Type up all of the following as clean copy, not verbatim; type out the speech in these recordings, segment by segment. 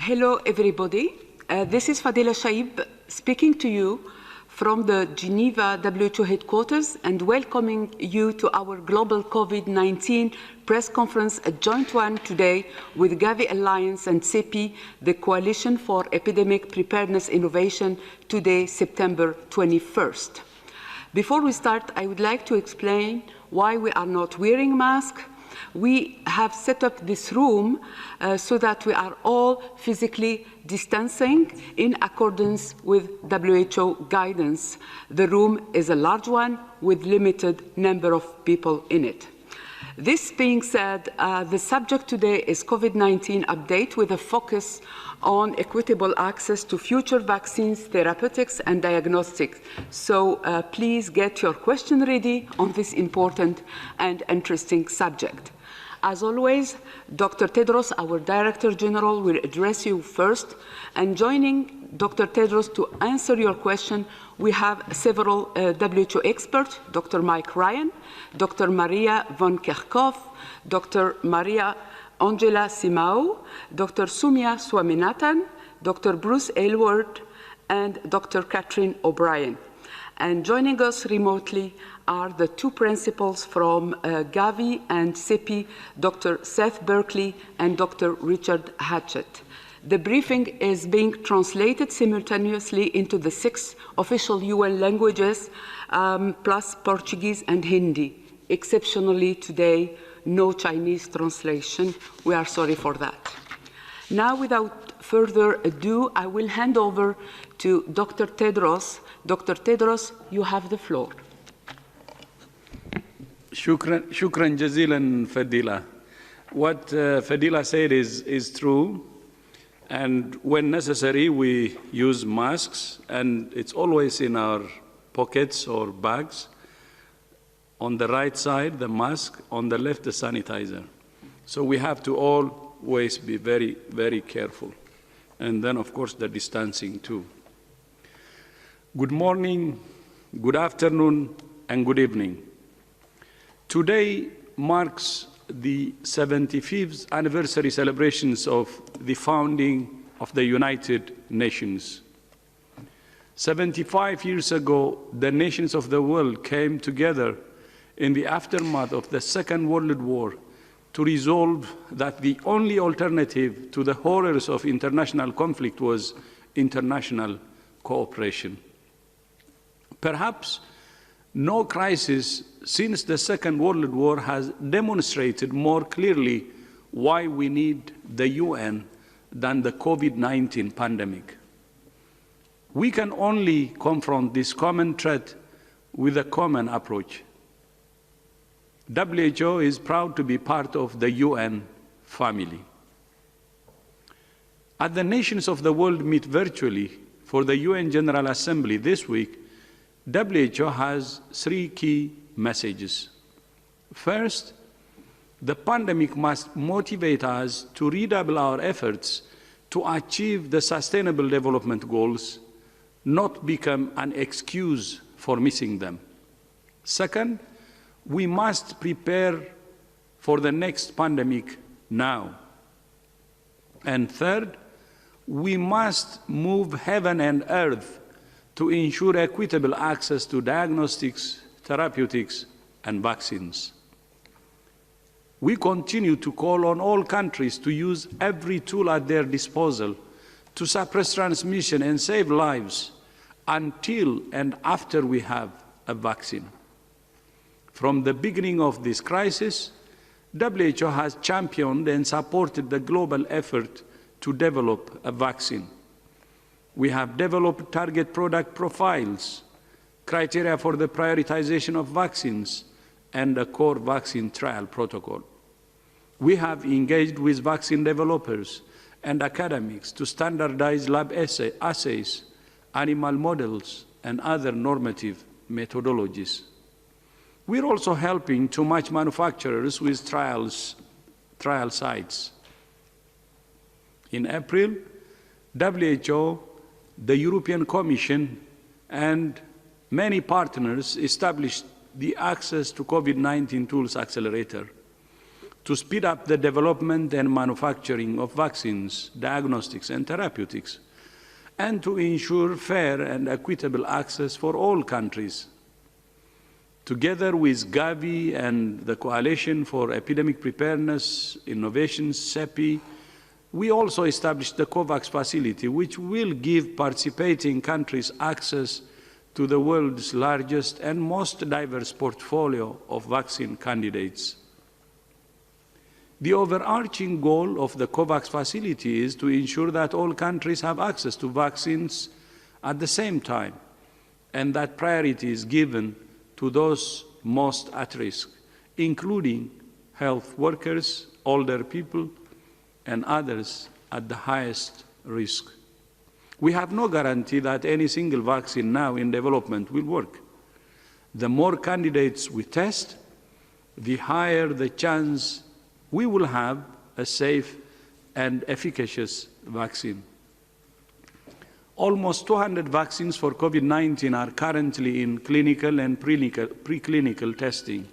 Hello, everybody. This is Fadela Shaib speaking to you from the Geneva WHO headquarters and welcoming you to our global COVID-19 press conference, a joint one today with Gavi Alliance and CEPI, the Coalition for Epidemic Preparedness Innovation, today, September 21st. Before we start, I would like to explain why we are not wearing masks. We have set up this room so that we are all physically distancing in accordance with WHO guidance. The room is a large one with limited number of people in it. This being said, the subject today is COVID-19 update with a focus on equitable access to future vaccines, therapeutics, and diagnostics. So please get your question ready on this important and interesting subject. As always, Dr. Tedros, our Director General, will address you first. And joining Dr. Tedros to answer your question, we have several WHO experts, Dr. Mike Ryan, Dr. Maria von Kerkhove, Dr. Maria Angela Simao, Dr. Soumya Swaminathan, Dr. Bruce Aylward, and Dr. Catherine O'Brien. And joining us remotely are the two principals from Gavi and CEPI, Dr. Seth Berkley and Dr. Richard Hatchett. The briefing is being translated simultaneously into the 6 official UN languages, plus Portuguese and Hindi. Exceptionally today, no Chinese translation. We are sorry for that. Now, without further ado, I will hand over to Dr. Tedros. Dr. Tedros, you have the floor. Shukran jazilan, Fadila. What Fadila said is true. And when necessary, we use masks, and it's always in our pockets or bags. On the right side, the mask, on the left, the sanitizer. So we have to always be very, very careful. And then, of course, the distancing too. Good morning, good afternoon, and good evening. Today marks the 75th anniversary celebrations of the founding of the United Nations. 75 years ago, the nations of the world came together in the aftermath of the Second World War to resolve that the only alternative to the horrors of international conflict was international cooperation. Perhaps no crisis since the Second World War has demonstrated more clearly why we need the UN than the COVID-19 pandemic. We can only confront this common threat with a common approach. WHO is proud to be part of the UN family. As the nations of the world meet virtually for the UN General Assembly this week, WHO has 3 key messages. First, the pandemic must motivate us to redouble our efforts to achieve the Sustainable Development Goals, not become an excuse for missing them. Second, we must prepare for the next pandemic now. And third, we must move heaven and earth to ensure equitable access to diagnostics, therapeutics, and vaccines. We continue to call on all countries to use every tool at their disposal to suppress transmission and save lives until and after we have a vaccine. From the beginning of this crisis, WHO has championed and supported the global effort to develop a vaccine. We have developed target product profiles, criteria for the prioritization of vaccines, and a core vaccine trial protocol. We have engaged with vaccine developers and academics to standardize lab assays, animal models, and other normative methodologies. We're also helping to match manufacturers with trial sites. In April, WHO, the European Commission, and many partners established the Access to COVID-19 Tools Accelerator to speed up the development and manufacturing of vaccines, diagnostics, and therapeutics, and to ensure fair and equitable access for all countries. Together with Gavi and the Coalition for Epidemic Preparedness Innovations, CEPI, we also established the COVAX facility, which will give participating countries access to the world's largest and most diverse portfolio of vaccine candidates. The overarching goal of the COVAX facility is to ensure that all countries have access to vaccines at the same time, and that priority is given to those most at risk, including health workers, older people, and others at the highest risk. We have no guarantee that any single vaccine now in development will work. The more candidates we test, the higher the chance we will have a safe and efficacious vaccine. Almost 200 vaccines for COVID-19 are currently in clinical and preclinical testing.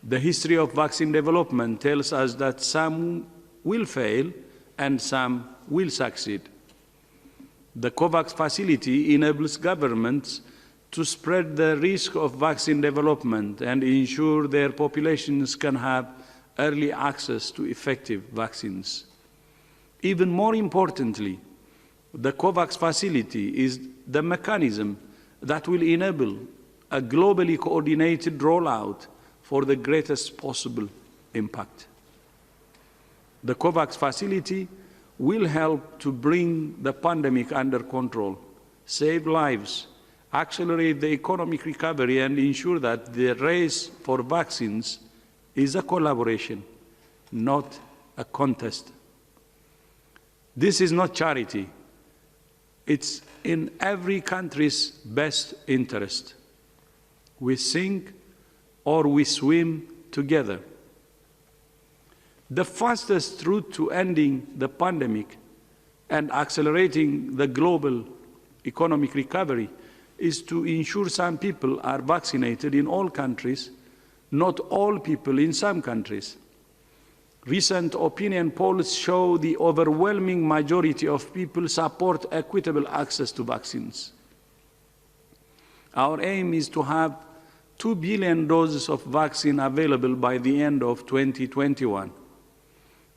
The history of vaccine development tells us that some will fail and some will succeed. The COVAX facility enables governments to spread the risk of vaccine development and ensure their populations can have early access to effective vaccines. Even more importantly, the COVAX facility is the mechanism that will enable a globally coordinated rollout for the greatest possible impact. The COVAX facility will help to bring the pandemic under control, save lives, accelerate the economic recovery, and ensure that the race for vaccines is a collaboration, not a contest. This is not charity. It's in every country's best interest. We sink or we swim together. The fastest route to ending the pandemic and accelerating the global economic recovery is to ensure some people are vaccinated in all countries, not all people in some countries. Recent opinion polls show the overwhelming majority of people support equitable access to vaccines. Our aim is to have 2 billion doses of vaccine available by the end of 2021.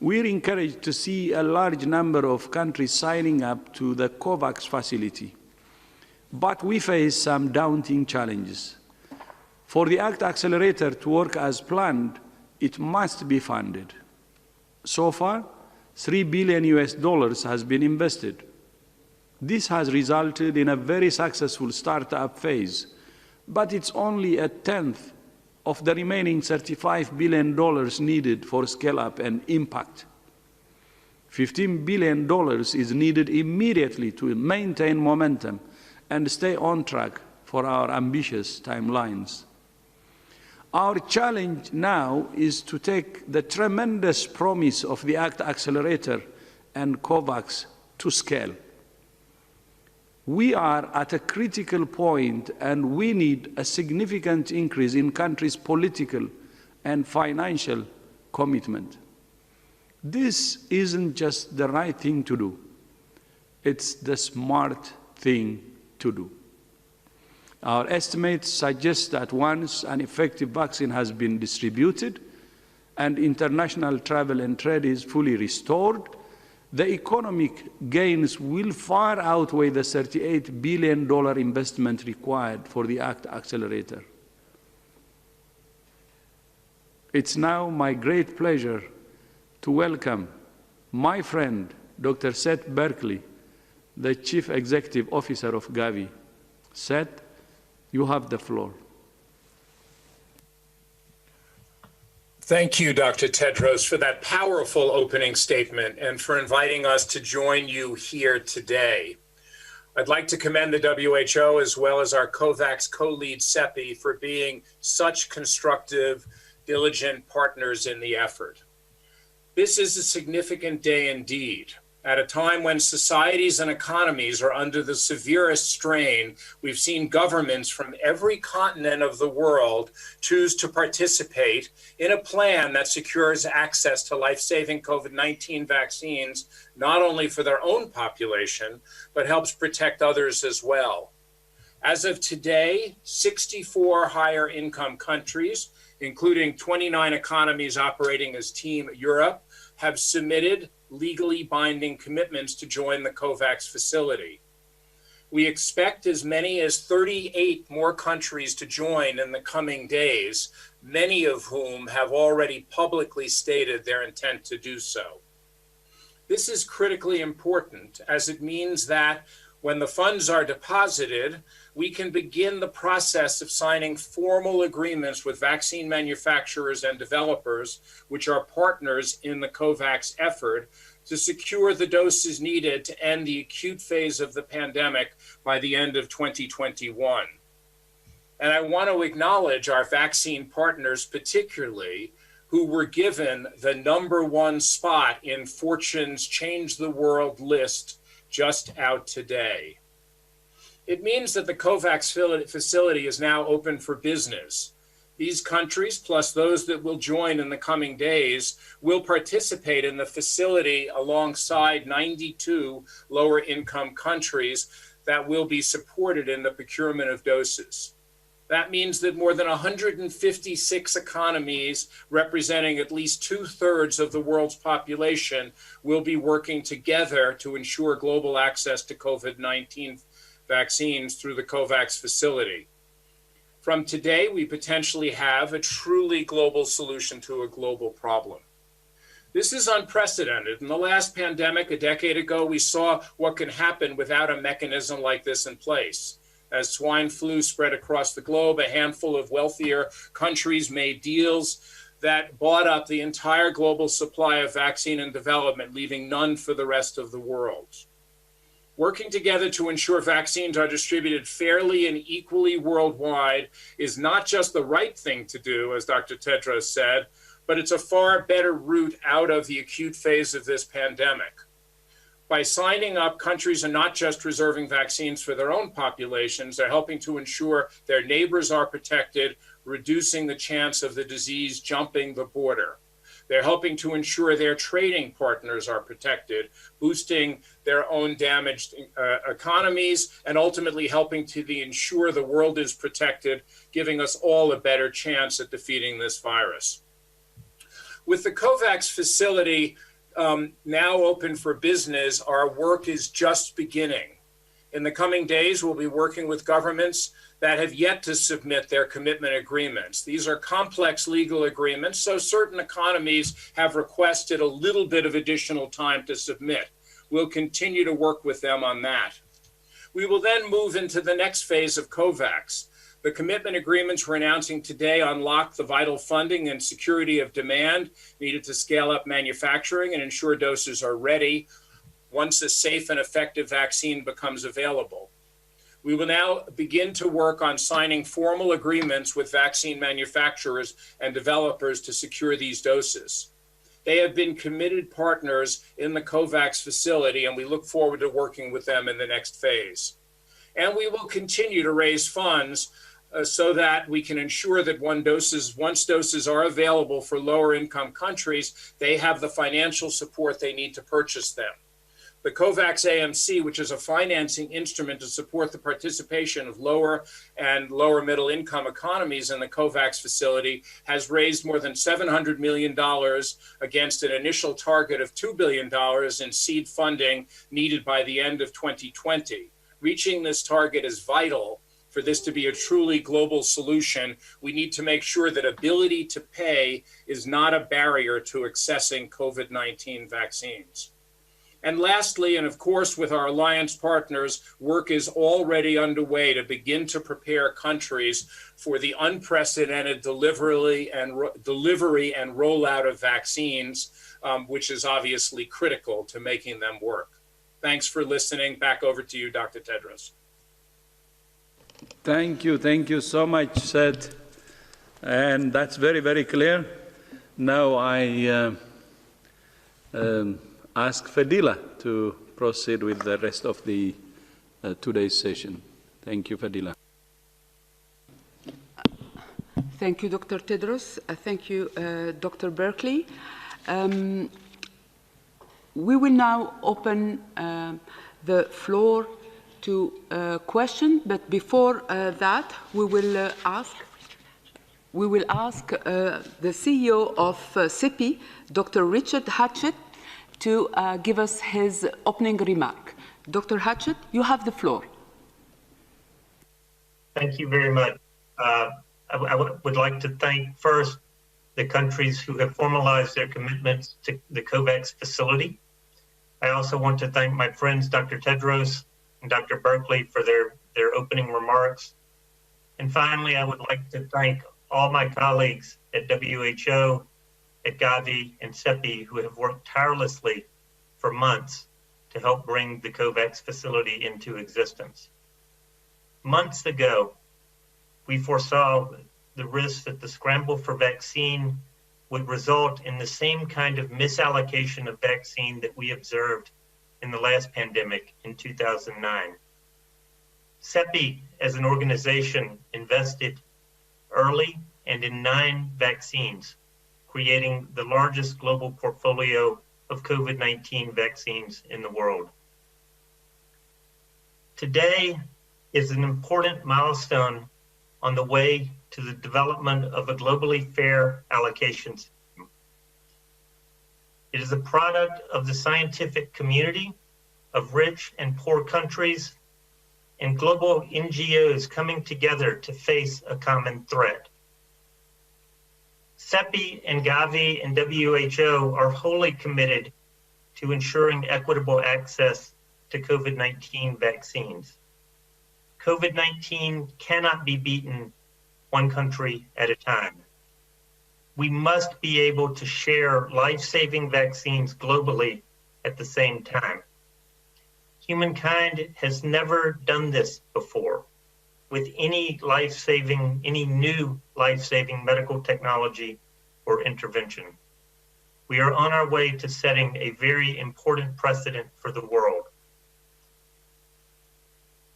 We're encouraged to see a large number of countries signing up to the COVAX facility, but we face some daunting challenges. For the ACT Accelerator to work as planned, it must be funded. So far, $3 billion has been invested. This has resulted in a very successful startup phase, but it's only a tenth of the remaining $35 billion needed for scale-up and impact. $15 billion is needed immediately to maintain momentum and stay on track for our ambitious timelines. Our challenge now is to take the tremendous promise of the ACT Accelerator and COVAX to scale. We are at a critical point, and we need a significant increase in countries' political and financial commitment. This isn't just the right thing to do. It's the smart thing to do. Our estimates suggest that once an effective vaccine has been distributed and international travel and trade is fully restored, the economic gains will far outweigh the $38 billion investment required for the ACT Accelerator. It's now my great pleasure to welcome my friend, Dr. Seth Berkley, the Chief Executive Officer of Gavi. Seth, you have the floor. Thank you, Dr. Tedros, for that powerful opening statement and for inviting us to join you here today. I'd like to commend the WHO as well as our COVAX co-lead CEPI for being such constructive, diligent partners in the effort. This is a significant day indeed, At a time when societies and economies are under the severest strain, we've seen governments from every continent of the world choose to participate in a plan that secures access to life-saving COVID-19 vaccines, not only for their own population, but helps protect others as well. As of today, 64 higher income countries, including 29 economies operating as Team Europe, have submitted legally binding commitments to join the COVAX facility. We expect as many as 38 more countries to join in the coming days, many of whom have already publicly stated their intent to do so. This is critically important, as it means that when the funds are deposited, we can begin the process of signing formal agreements with vaccine manufacturers and developers, which are partners in the COVAX effort, to secure the doses needed to end the acute phase of the pandemic by the end of 2021. And I want to acknowledge our vaccine partners particularly, who were given the #1 spot in Fortune's Change the World list just out today. It means that the COVAX facility is now open for business. These countries, plus those that will join in the coming days, will participate in the facility alongside 92 lower income countries that will be supported in the procurement of doses. That means that more than 156 economies, representing at least 2/3 of the world's population, will be working together to ensure global access to COVID-19 vaccines through the COVAX facility. From today, we potentially have a truly global solution to a global problem. This is unprecedented. In the last pandemic, a decade ago, we saw what can happen without a mechanism like this in place. As swine flu spread across the globe, a handful of wealthier countries made deals that bought up the entire global supply of vaccine and development, leaving none for the rest of the world. Working together to ensure vaccines are distributed fairly and equally worldwide is not just the right thing to do, as Dr. Tedros said, but it's a far better route out of the acute phase of this pandemic. By signing up, countries are not just reserving vaccines for their own populations, they're helping to ensure their neighbors are protected, reducing the chance of the disease jumping the border. They're helping to ensure their trading partners are protected, boosting their own damaged economies, and ultimately helping to ensure the world is protected, giving us all a better chance at defeating this virus. With the COVAX facility now open for business, our work is just beginning. In the coming days, we'll be working with governments that have yet to submit their commitment agreements. These are complex legal agreements, so certain economies have requested a little bit of additional time to submit. We'll continue to work with them on that. We will then move into the next phase of COVAX. The commitment agreements we're announcing today unlock the vital funding and security of demand needed to scale up manufacturing and ensure doses are ready once a safe and effective vaccine becomes available. We will now begin to work on signing formal agreements with vaccine manufacturers and developers to secure these doses. They have been committed partners in the COVAX facility, and we look forward to working with them in the next phase. And we will continue to raise funds so that we can ensure that once doses are available for lower income countries, they have the financial support they need to purchase them. The COVAX AMC, which is a financing instrument to support the participation of lower and lower middle income economies in the COVAX facility, has raised more than $700 million against an initial target of $2 billion in seed funding needed by the end of 2020. Reaching this target is vital. For this to be a truly global solution, we need to make sure that ability to pay is not a barrier to accessing COVID-19 vaccines. And lastly, and of course with our alliance partners, work is already underway to begin to prepare countries for the unprecedented delivery and rollout of vaccines, which is obviously critical to making them work. Thanks for listening. Back over to you, Dr. Tedros. Thank you so much, Seth. And that's very, very clear. Now ask Fadila to proceed with the rest of the today's session. Thank you, Fadila. Thank you, Dr. Tedros. Thank you, Dr. Berkeley. We will now open the floor to questions, but before that, we will ask the CEO of CEPI, Dr. Richard Hatchett, to give us his opening remark. Dr. Hatchett, you have the floor. Thank you very much. I would like to thank first the countries who have formalized their commitments to the COVAX facility. I also want to thank my friends, Dr. Tedros and Dr. Berkeley, for their opening remarks. And finally, I would like to thank all my colleagues at WHO, at Gavi, and CEPI who have worked tirelessly for months to help bring the COVAX facility into existence. Months ago, we foresaw the risk that the scramble for vaccine would result in the same kind of misallocation of vaccine that we observed in the last pandemic in 2009. CEPI, as an organization, invested early and in 9 vaccines, creating the largest global portfolio of COVID-19 vaccines in the world. Today is an important milestone on the way to the development of a globally fair allocation system. It is a product of the scientific community, of rich and poor countries, and global NGOs coming together to face a common threat. CEPI and Gavi and WHO are wholly committed to ensuring equitable access to COVID-19 vaccines. COVID-19 cannot be beaten one country at a time. We must be able to share life-saving vaccines globally at the same time. Humankind has never done this before with any new life-saving medical technology or intervention. We are on our way to setting a very important precedent for the world.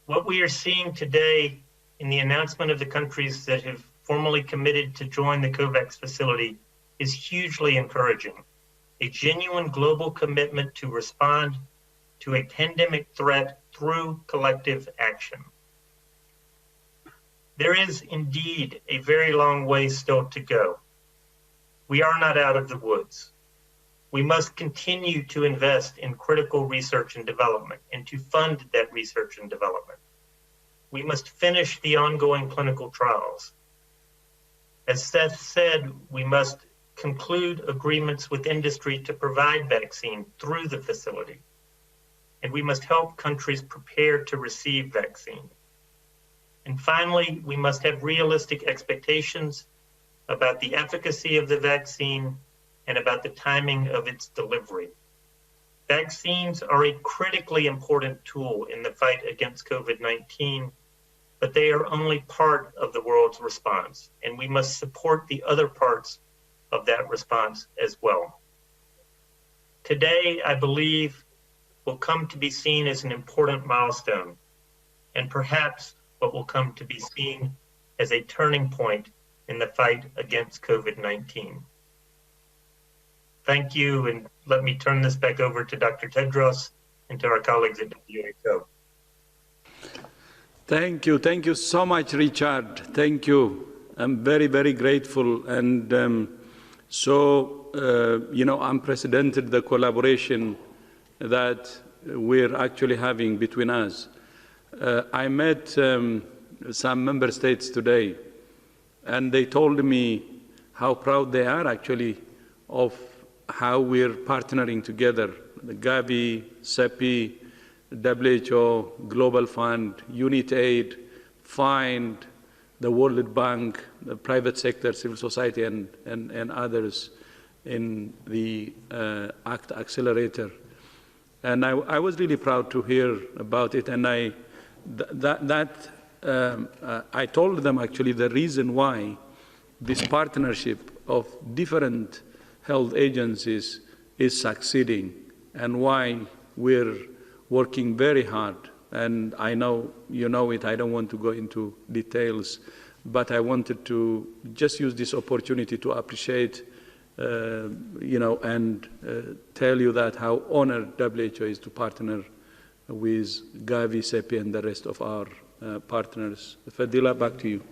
What we are seeing today in the announcement of the countries that have formally committed to join the COVAX facility is hugely encouraging. A genuine global commitment to respond to a pandemic threat through collective action. There is indeed a very long way still to go. We are not out of the woods. We must continue to invest in critical research and development and to fund that research and development. We must finish the ongoing clinical trials. As Seth said, we must conclude agreements with industry to provide vaccine through the facility. And we must help countries prepare to receive vaccine. And finally, we must have realistic expectations about the efficacy of the vaccine and about the timing of its delivery. Vaccines are a critically important tool in the fight against COVID-19, but they are only part of the world's response, and we must support the other parts of that response as well. Today, I believe, will come to be seen as an important milestone, and perhaps what will come to be seen as a turning point in the fight against COVID-19. Thank you, and let me turn this back over to Dr. Tedros and to our colleagues at WHO. Thank you so much, Richard. Thank you. I'm very, very grateful. And unprecedented the collaboration that we're actually having between us. I met some member states today, and they told me how proud they are actually of how we're partnering together, the Gavi, CEPI, WHO, Global Fund, UNITAID, FIND, the World Bank, the private sector, civil society, and others in the ACT Accelerator. And I was really proud to hear about it, and I told them actually the reason why this partnership of different health agencies is succeeding and why we're working very hard. And I know you know it, I don't want to go into details, but I wanted to just use this opportunity to appreciate, and tell you that how honored WHO is to partner with Gavi, CEPI, and the rest of our partners. Fadila, back to you.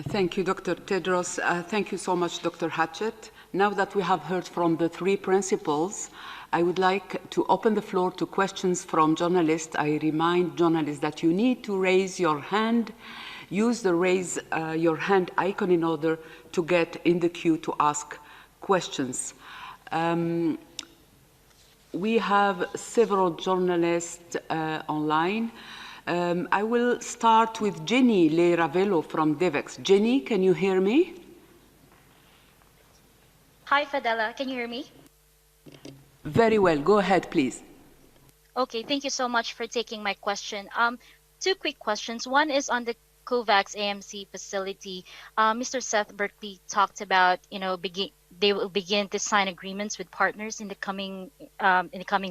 Thank you, Dr. Tedros. Thank you so much, Dr. Hatchett. Now that we have heard from the three principals, I would like to open the floor to questions from journalists. I remind journalists that you need to raise your hand. Use the raise your hand icon in order to get in the queue to ask questions. We have several journalists online. I will start with Jenny Le Ravello from DEVEX. Jenny, can you hear me? Hi, Fadela. Can you hear me? Very well. Go ahead, please. Okay, thank you so much for taking my question. Two quick questions. One is on the COVAX AMC facility. Mr. Seth Berkley talked about, they will begin to sign agreements with partners in the coming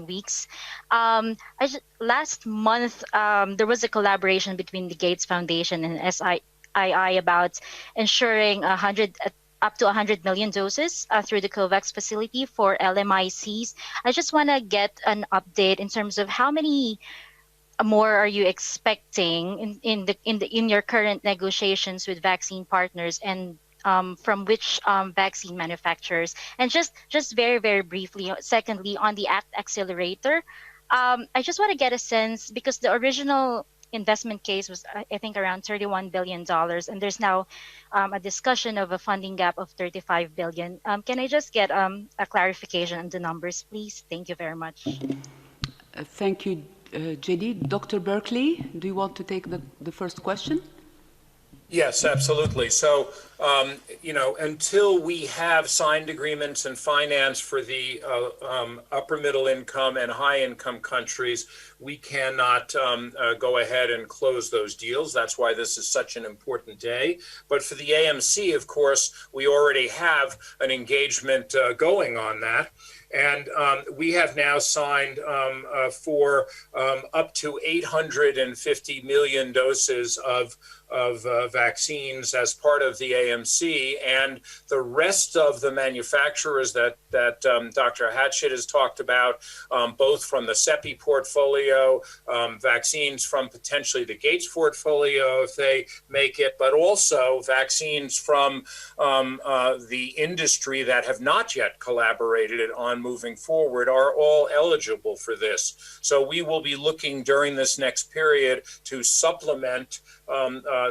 weeks. Last month, there was a collaboration between the Gates Foundation and SII about ensuring up to 100 million doses through the COVAX facility for LMICs. I just want to get an update in terms of how many more are you expecting in your current negotiations with vaccine partners, and from which vaccine manufacturers? And just very, very briefly, secondly, on the ACT Accelerator, I just want to get a sense, because the original investment case was, I think, around $31 billion, and there's now a discussion of a funding gap of $35 billion. Can I just get a clarification on the numbers, please? Thank you very much. Thank you, Jenny. Dr. Berkley, do you want to take the first question? Yes, absolutely. So, until we have signed agreements and finance for the upper middle income and high income countries, we cannot go ahead and close those deals. That's why this is such an important day. But for the AMC, of course, we already have an engagement going on that. And we have now signed for up to 850 million doses of vaccines as part of the AMC, and the rest of the manufacturers that Dr. Hatchett has talked about, both from the CEPI portfolio, vaccines from potentially the Gates portfolio if they make it, but also vaccines from the industry that have not yet collaborated on moving forward, are all eligible for this. So we will be looking during this next period to supplement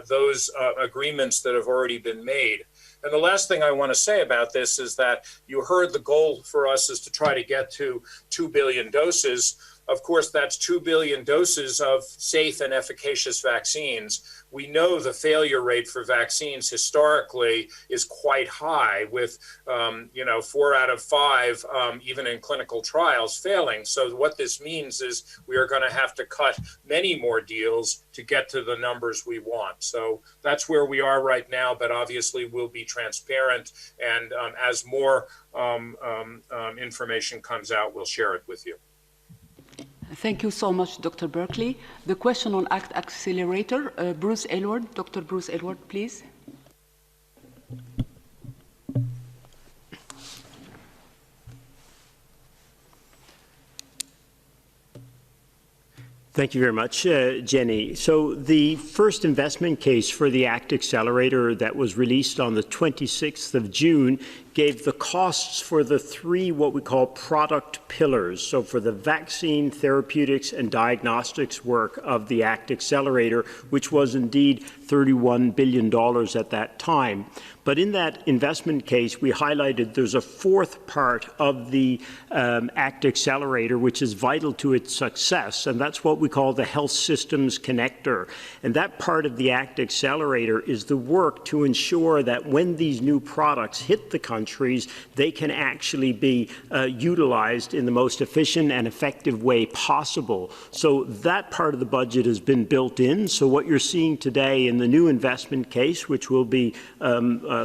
those agreements that have already been made. And the last thing I want to say about this is that you heard the goal for us is to try to get to 2 billion doses. Of course, that's 2 billion doses of safe and efficacious vaccines. We know the failure rate for vaccines historically is quite high, with 4 out of 5, even in clinical trials, failing. So what this means is we are going to have to cut many more deals to get to the numbers we want. So that's where we are right now, but obviously we'll be transparent, and as more information comes out, we'll share it with you. Thank you so much, Dr. Berkley. The question on ACT Accelerator, Bruce Aylward. Dr. Bruce Aylward, please. Thank you very much, Jenny. So the first investment case for the ACT Accelerator that was released on the 26th of June gave the costs for the 3 what we call product pillars. So for the vaccine, therapeutics, and diagnostics work of the ACT Accelerator, which was indeed $31 billion at that time. But in that investment case, we highlighted there's a 4th part of the ACT Accelerator, which is vital to its success, and that's what we call the Health Systems Connector. And that part of the ACT Accelerator is the work to ensure that when these new products hit the countries, they can actually be utilized in the most efficient and effective way possible. So that part of the budget has been built in. So what you're seeing today in the new investment case, which will be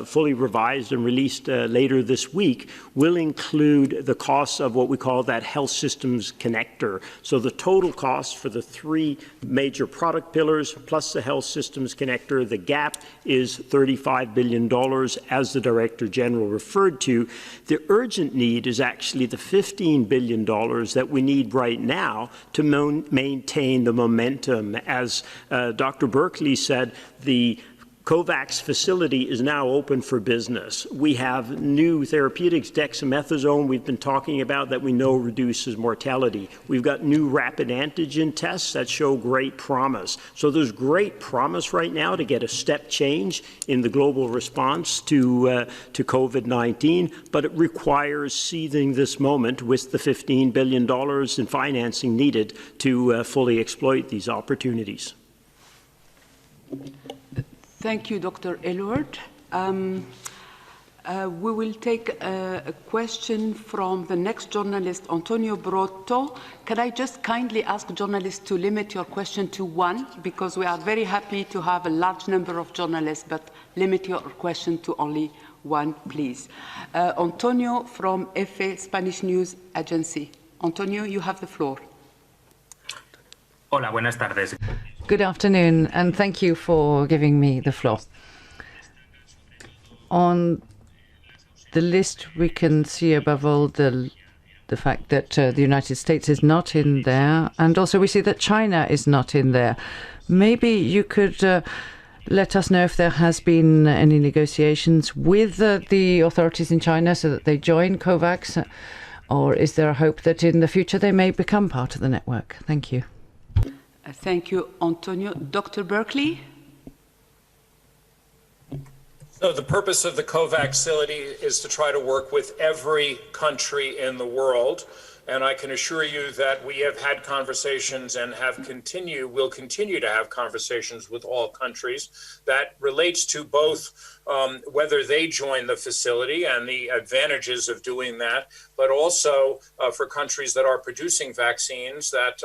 fully revised and released later this week, will include the costs of what we call that health systems connector. So the total cost for the 3 major product pillars plus the health systems connector, the gap is $35 billion, as the Director General referred to. The urgent need is actually the $15 billion that we need right now to maintain the momentum. As Dr. Berkeley said, the COVAX facility is now open for business. We have new therapeutics, dexamethasone, we've been talking about, that we know reduces mortality. We've got new rapid antigen tests that show great promise. So there's great promise right now to get a step change in the global response to COVID-19, but it requires seizing this moment with the $15 billion in financing needed to fully exploit these opportunities. Thank you, Dr. Aylward. We will take a question from the next journalist, Antonio Brotto. Can I just kindly ask journalists to limit your question to 1, because we are very happy to have a large number of journalists, but limit your question to only 1, please. Antonio from EFE Spanish News Agency. Antonio, you have the floor. Hola, buenas tardes. Good afternoon, and thank you for giving me the floor. On the list, we can see above all the fact that the United States is not in there, and also we see that China is not in there. Maybe you could let us know if there has been any negotiations with the authorities in China so that they join COVAX, or is there a hope that in the future they may become part of the network? Thank you. Thank you, Antonio. Dr. Berkeley? So the purpose of the COVAX facility is to try to work with every country in the world. And I can assure you that we have had conversations and will continue to have conversations with all countries. That relates to both whether they join the facility and the advantages of doing that, but also for countries that are producing vaccines, that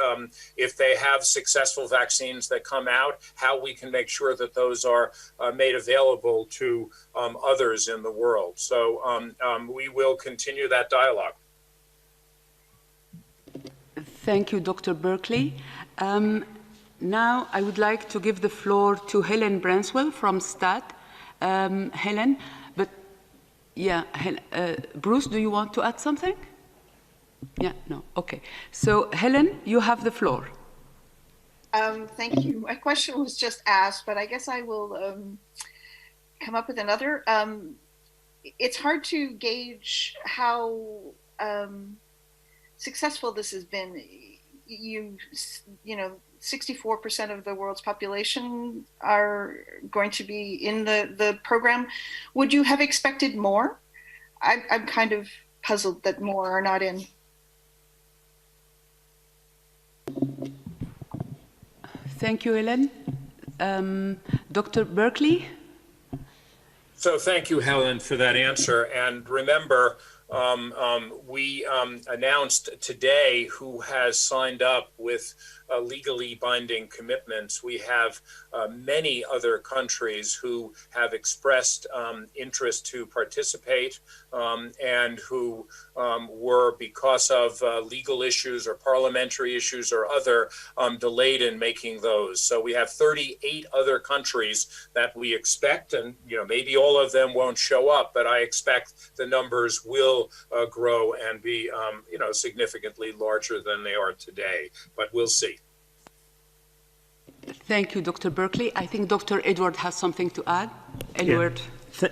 if they have successful vaccines that come out, how we can make sure that those are made available to others in the world. So we will continue that dialogue. Thank you, Dr. Berkeley. Now I would like to give the floor to Helen Branswell from STAT. Helen, but yeah, Bruce, do you want to add something? Yeah, no, okay. So Helen, you have the floor. Thank you. My question was just asked, but I guess I will come up with another. It's hard to gauge how successful this has been. You know, 64% of the world's population are going to be in the program. Would you have expected more? I'm kind of puzzled that more are not in. Thank you, Helen. Dr. Berkeley? So thank you, Helen, for that answer. And remember, we announced today who has signed up with legally binding commitments. We have many other countries who have expressed interest to participate and who were, because of legal issues or parliamentary issues or other, delayed in making those. So we have 38 other countries that we expect, and maybe all of them won't show up, but I expect the numbers will grow and be significantly larger than they are today, but we'll see. Thank you, Dr. Berkeley. I think Dr. Aylward has something to add. Aylward. Yeah.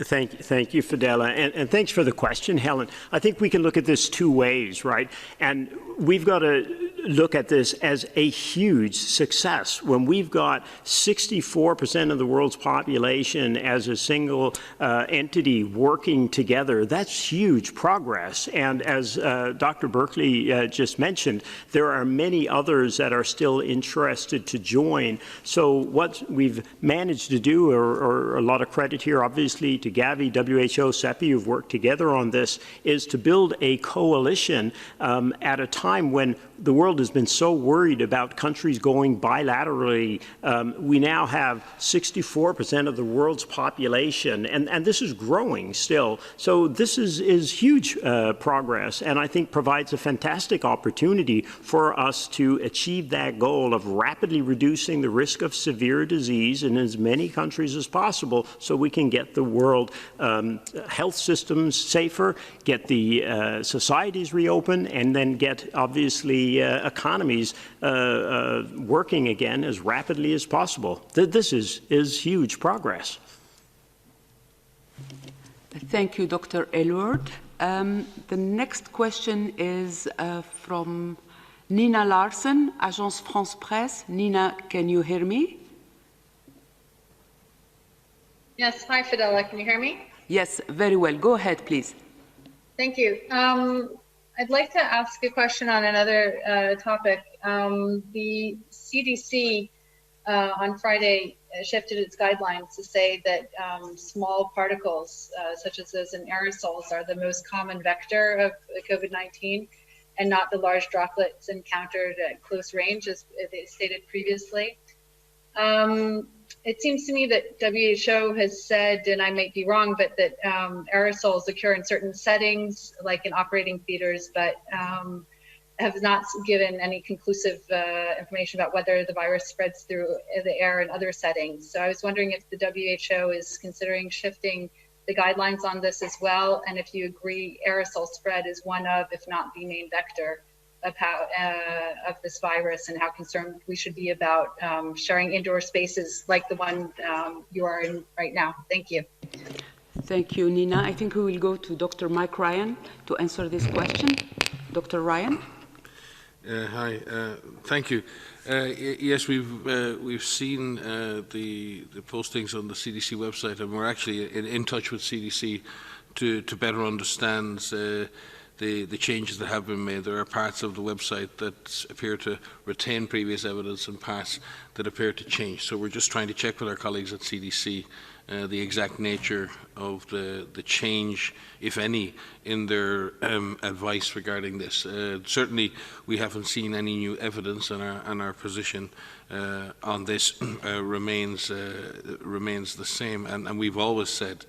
Thank you, Fidela, and thanks for the question, Helen. I think we can look at this two ways, right? And we've got to look at this as a huge success. When we've got 64% of the world's population as a single entity working together, that's huge progress. And as Dr. Berkeley just mentioned, there are many others that are still interested to join. So what we've managed to do, or a lot of credit here, obviously, to Gavi, WHO, CEPI, who've worked together on this, is to build a coalition at a time when the world world has been so worried about countries going bilaterally. We now have 64% of the world's population, and this is growing still. So this is huge progress, and I think provides a fantastic opportunity for us to achieve that goal of rapidly reducing the risk of severe disease in as many countries as possible, so we can get the world health systems safer, get the societies reopen, and then get, obviously, economies working again as rapidly as possible. This is huge progress. Thank you, Dr. Aylward. The next question is from Nina Larsen, Agence France Presse. Nina, can you hear me? Yes. Hi, Fidela. Can you hear me? Yes, very well. Go ahead, please. Thank you. I'd like to ask a question on another topic. The CDC on Friday shifted its guidelines to say that small particles, such as those in aerosols, are the most common vector of COVID-19 and not the large droplets encountered at close range, as they stated previously. It seems to me that WHO has said, and I might be wrong, but that aerosols occur in certain settings, like in operating theaters, but have not given any conclusive information about whether the virus spreads through the air in other settings. So I was wondering if the WHO is considering shifting the guidelines on this as well, and if you agree aerosol spread is one of, if not the main vector of how of this virus, and how concerned we should be about sharing indoor spaces like the one you are in right now. Thank you. Thank you, Nina. I think we will go to Dr. Mike Ryan to answer this question. Dr. Ryan? Hi, thank you. Yes, we've seen the postings on the CDC website, and we're actually in touch with CDC to better understand the changes that have been made. There are parts of the website that appear to retain previous evidence and parts that appear to change. So we're just trying to check with our colleagues at CDC the exact nature of the change, if any, in their advice regarding this. Certainly, we haven't seen any new evidence, and our position on this remains the same. And we've always said,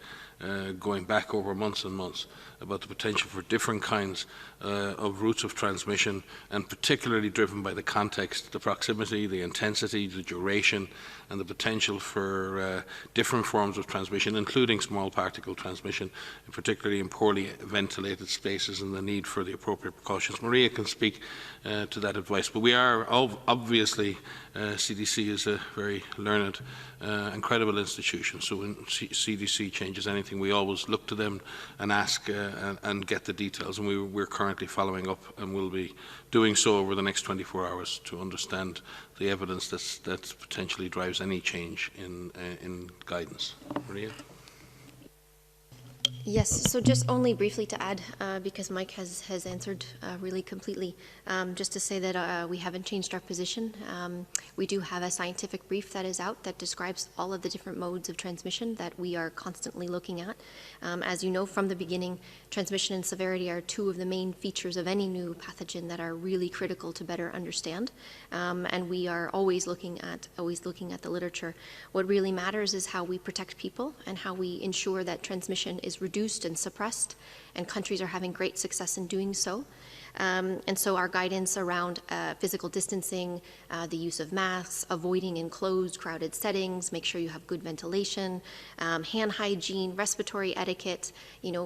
going back over months and months, about the potential for different kinds of routes of transmission, and particularly driven by the context, the proximity, the intensity, the duration, and the potential for different forms of transmission, including small particle transmission, particularly in poorly ventilated spaces, and the need for the appropriate precautions. Maria can speak to that advice, but we are obviously, CDC is a very learned and credible institution, so when CDC changes anything, we always look to them and ask and get the details, and we're currently following up, and will be doing so over the next 24 hours to understand the evidence that potentially drives any change in guidance. Maria? Yes, so just only briefly to add, because Mike has answered really completely, just to say that we haven't changed our position. We do have a scientific brief that is out that describes all of the different modes of transmission that we are constantly looking at. As you know from the beginning, transmission and severity are two of the main features of any new pathogen that are really critical to better understand. And we are always looking at the literature. What really matters is how we protect people and how we ensure that transmission is reduced and suppressed, and countries are having great success in doing so. And so our guidance around physical distancing, the use of masks, avoiding enclosed, crowded settings, make sure you have good ventilation, hand hygiene, respiratory etiquette,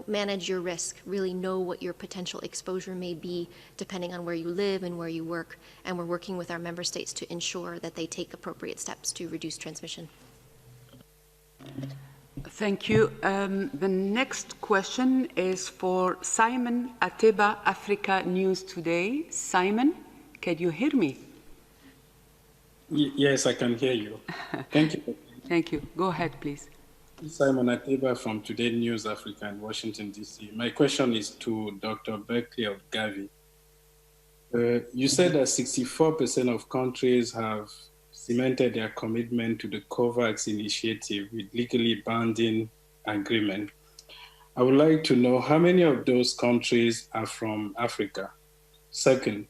manage your risk, really know what your potential exposure may be depending on where you live and where you work. And we're working with our member states to ensure that they take appropriate steps to reduce transmission. Thank you. The next question is for Simon Ateba, Africa News Today. Simon, can you hear me? Yes, I can hear you. Thank you. Thank you. Go ahead, please. Simon Ateba from Today News Africa in Washington, D.C. My question is to Dr. Berkeley of Gavi. You said that 64% of countries have cemented their commitment to the COVAX initiative with legally binding agreement. I would like to know how many of those countries are from Africa. Second,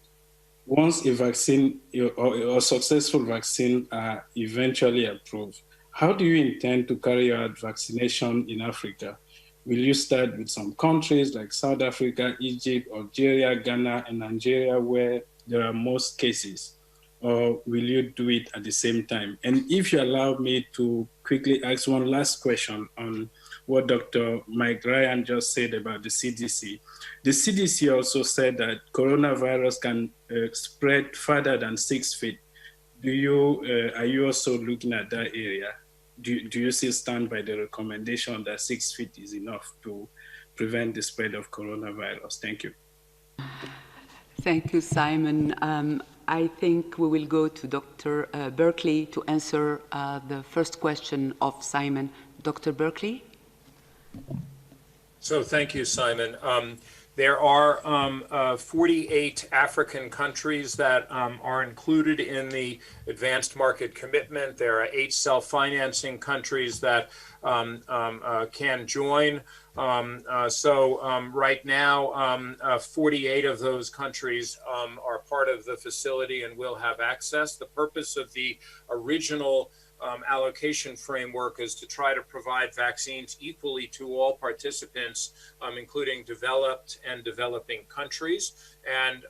once a vaccine or successful vaccine are eventually approved, how do you intend to carry out vaccination in Africa? Will you start with some countries like South Africa, Egypt, Algeria, Ghana, and Nigeria, where there are most cases? Or will you do it at the same time? And if you allow me to quickly ask one last question on what Dr. Mike Ryan just said about the CDC. The CDC also said that coronavirus can spread further than 6 feet. Are you also looking at that area? Do you still stand by the recommendation that 6 feet is enough to prevent the spread of coronavirus? Thank you. Thank you, Simon. I think we will go to Dr. Berkley to answer the first question of Simon. Dr. Berkley? So thank you, Simon. There are 48 African countries that are included in the advanced market commitment. There are 8 self-financing countries that can join. Right now, 48 of those countries are part of the facility and will have access. The purpose of the original allocation framework is to try to provide vaccines equally to all participants, including developed and developing countries. And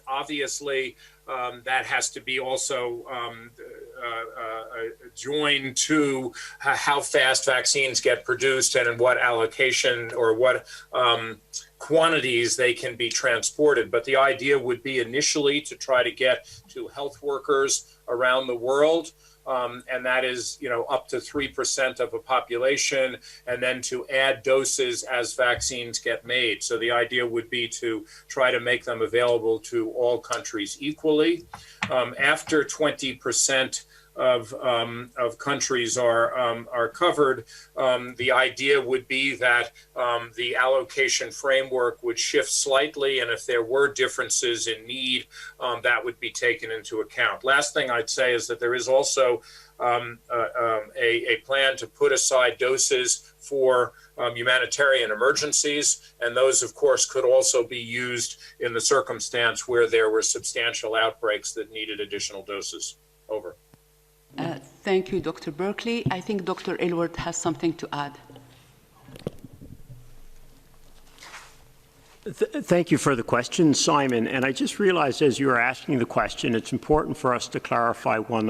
obviously, that has to be also joined to how fast vaccines get produced and in what allocation or what quantities they can be transported. But the idea would be initially to try to get to health workers around the world. And that is, up to 3% of a population, and then to add doses as vaccines get made. So the idea would be to try to make them available to all countries equally. After 20% of countries are covered, the idea would be that the allocation framework would shift slightly, and if there were differences in need, that would be taken into account. Last thing I'd say is that there is also a plan to put aside doses for humanitarian emergencies, and those, of course, could also be used in the circumstance where there were substantial outbreaks that needed additional doses. Over. Thank you, Dr. Berkley. I think Dr. Aylward has something to add. Thank you for the question, Simon. And I just realized as you were asking the question, it's important for us to clarify one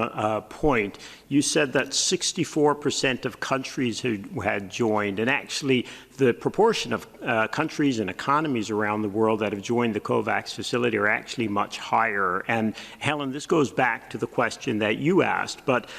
point. You said that 64% of countries had joined, and actually the proportion of countries and economies around the world that have joined the COVAX facility are actually much higher. And Helen, this goes back to the question that you asked, but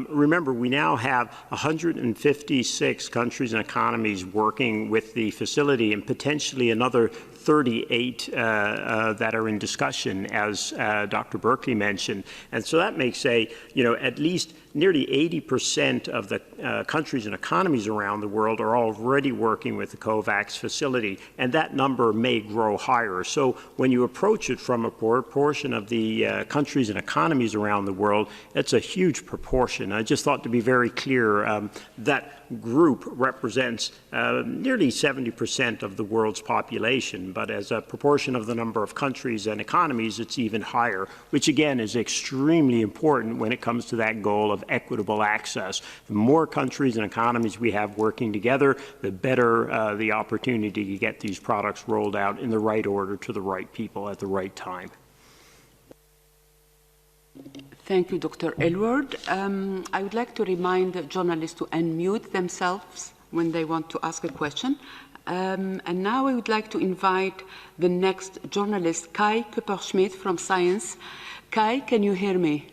remember, we now have 156 countries and economies working with the facility, and potentially another 38 that are in discussion, as Dr. Berkley mentioned. And so that makes at least nearly 80% of the countries and economies around the world are already working with the COVAX facility, and that number may grow higher. So when you approach it from a proportion of the countries and economies around the world, it's a huge proportion. I just thought to be very clear that group represents nearly 70% of the world's population, but as a proportion of the number of countries and economies, it's even higher, which again is extremely important when it comes to that goal of equitable access. The more countries and economies we have working together, the better the opportunity to get these products rolled out in the right order to the right people at the right time. Thank you, Dr. Aylward. I would like to remind journalists to unmute themselves when they want to ask a question. And now I would like to invite the next journalist, Kai Kupperschmidt from Science. Kai, can you hear me?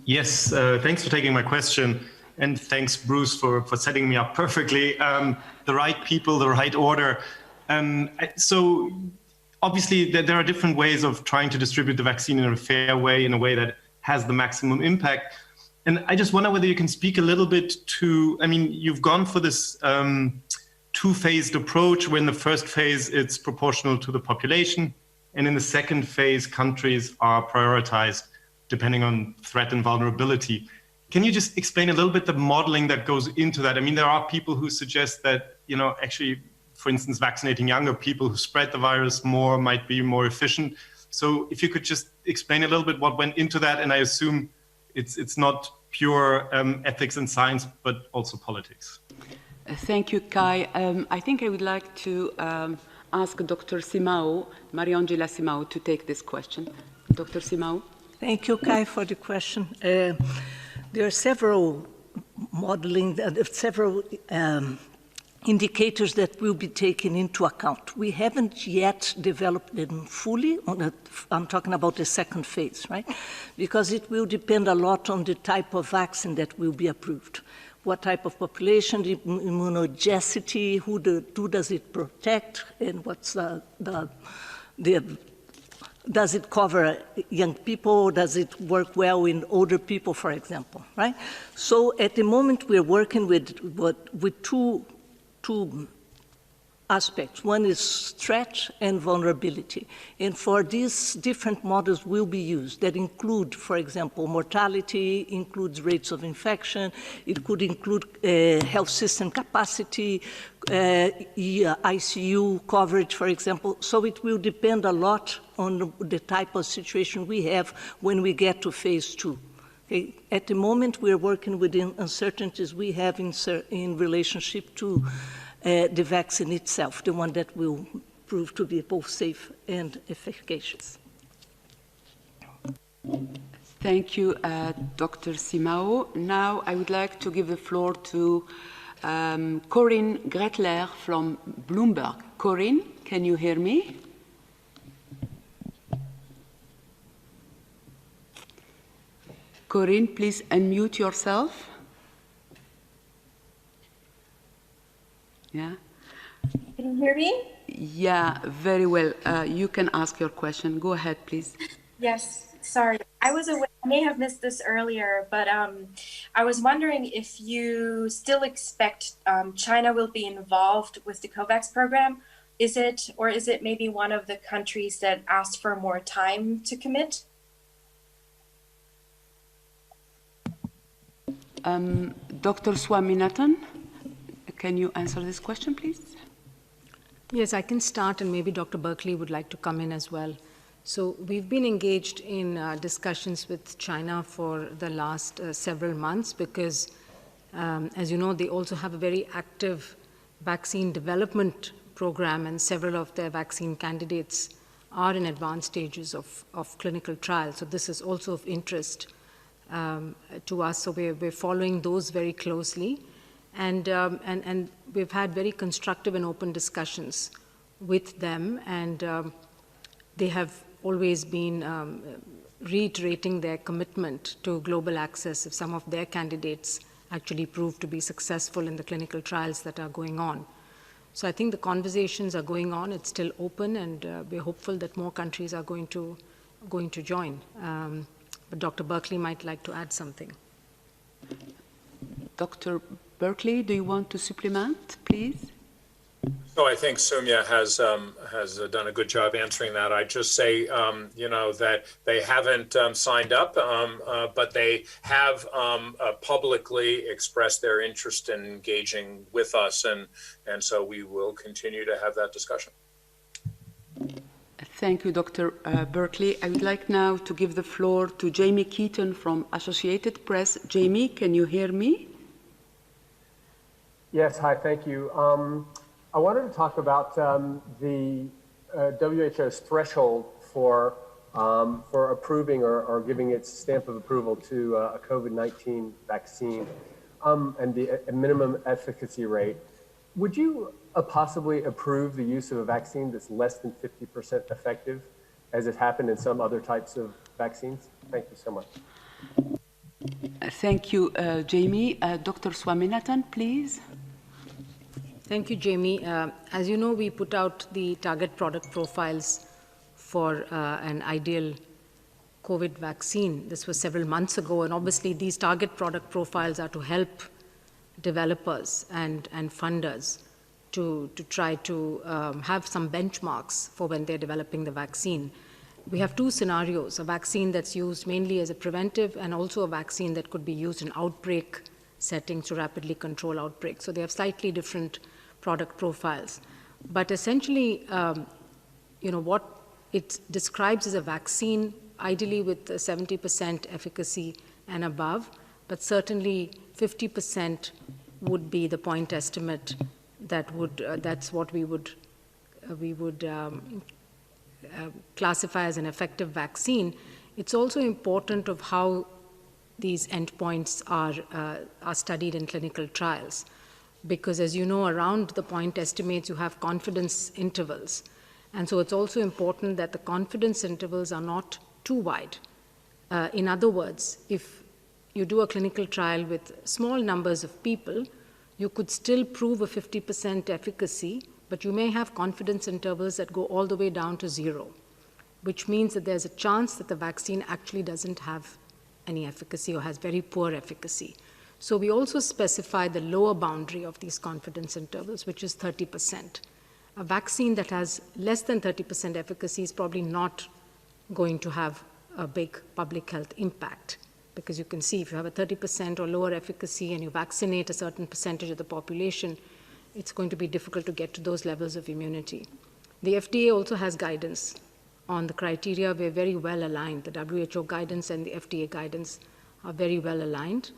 Yes, thanks for taking my question. And thanks, Bruce, for setting me up perfectly. The right people, the right order. So obviously, there are different ways of trying to distribute the vaccine in a fair way, in a way that has the maximum impact. And I just wonder whether you can speak a little bit to, you've gone for this two-phased approach, where in the first phase, it's proportional to the population. And in the second phase, countries are prioritized depending on threat and vulnerability. Can you just explain a little bit the modeling that goes into that? There are people who suggest that, actually, for instance, vaccinating younger people who spread the virus more might be more efficient. So if you could just explain a little bit what went into that, and I assume it's not pure ethics and science, but also politics. Thank you, Kai. I think I would like to ask Dr. Simao, Mariangela Simao, to take this question. Dr. Simao. Thank you, Kai, for the question. There are several modeling, several indicators that will be taken into account. We haven't yet developed them fully. I'm talking about the second phase, right? Because it will depend a lot on the type of vaccine that will be approved. What type of population, the immunogenicity, who does it protect, and what's does it cover young people? Does it work well in older people, for example, right? So at the moment, we're working with two aspects. One is stretch and vulnerability. And for these different models will be used that include, for example, mortality, includes rates of infection, it could include health system capacity, ICU coverage, for example. So it will depend a lot on the type of situation we have when we get to phase 2. Okay? At the moment, we're working with the uncertainties we have in relationship to the vaccine itself, the one that will prove to be both safe and efficacious. Thank you, Dr. Simao. Now I would like to give the floor to Corinne Gretler from Bloomberg. Corinne, can you hear me? Corinne, please unmute yourself. Yeah. Can you hear me? Yeah, very well. You can ask your question. Go ahead, please. Yes, sorry. I may have missed this earlier, but I was wondering if you still expect China will be involved with the COVAX program. Is it maybe one of the countries that asked for more time to commit? Dr. Swaminathan, can you answer this question, please? Yes, I can start, and maybe Dr. Berkley would like to come in as well. So we've been engaged in discussions with China for the last several months because, as you know, they also have a very active vaccine development program, and several of their vaccine candidates are in advanced stages of clinical trials. So this is also of interest to us. So we're following those very closely. And we've had very constructive and open discussions with them, and they have always been reiterating their commitment to global access if some of their candidates actually prove to be successful in the clinical trials that are going on. So I think the conversations are going on. It's still open, and we're hopeful that more countries are going to join. But Dr. Berkley might like to add something. Dr. Berkley, do you want to supplement, please? So I think Soumya has done a good job answering that. I'd just say, that they haven't signed up, but they have publicly expressed their interest in engaging with us, and so we will continue to have that discussion. Thank you, Dr. Berkley. I would like now to give the floor to Jamie Keaton from Associated Press. Jamie, can you hear me? Yes, hi, thank you. I wanted to talk about the WHO's threshold for approving or giving its stamp of approval to a COVID-19 vaccine and the minimum efficacy rate. Would you possibly approve the use of a vaccine that's less than 50% effective, as it happened in some other types of vaccines? Thank you so much. Thank you, Jamie. Dr. Swaminathan, please. Thank you, Jamie. As you know, we put out the target product profiles for an ideal COVID vaccine. This was several months ago, and obviously these target product profiles are to help developers and funders to try to have some benchmarks for when they're developing the vaccine. We have two scenarios: a vaccine that's used mainly as a preventive, and also a vaccine that could be used in outbreak settings to rapidly control outbreaks. So they have slightly different product profiles. But essentially, what it describes as a vaccine, ideally with 70% efficacy and above, but certainly 50% would be the point estimate that would, that's what we would classify as an effective vaccine. It's also important of how these endpoints are studied in clinical trials, because as you know, around the point estimates, you have confidence intervals. And so it's also important that the confidence intervals are not too wide. In other words, if you do a clinical trial with small numbers of people, you could still prove a 50% efficacy, but you may have confidence intervals that go all the way down to 0, which means that there's a chance that the vaccine actually doesn't have any efficacy or has very poor efficacy. So we also specify the lower boundary of these confidence intervals, which is 30%. A vaccine that has less than 30% efficacy is probably not going to have a big public health impact, because you can see if you have a 30% or lower efficacy and you vaccinate a certain percentage of the population, it's going to be difficult to get to those levels of immunity. The FDA also has guidance on the criteria. We're very well aligned. The WHO guidance and the FDA guidance are very well aligned.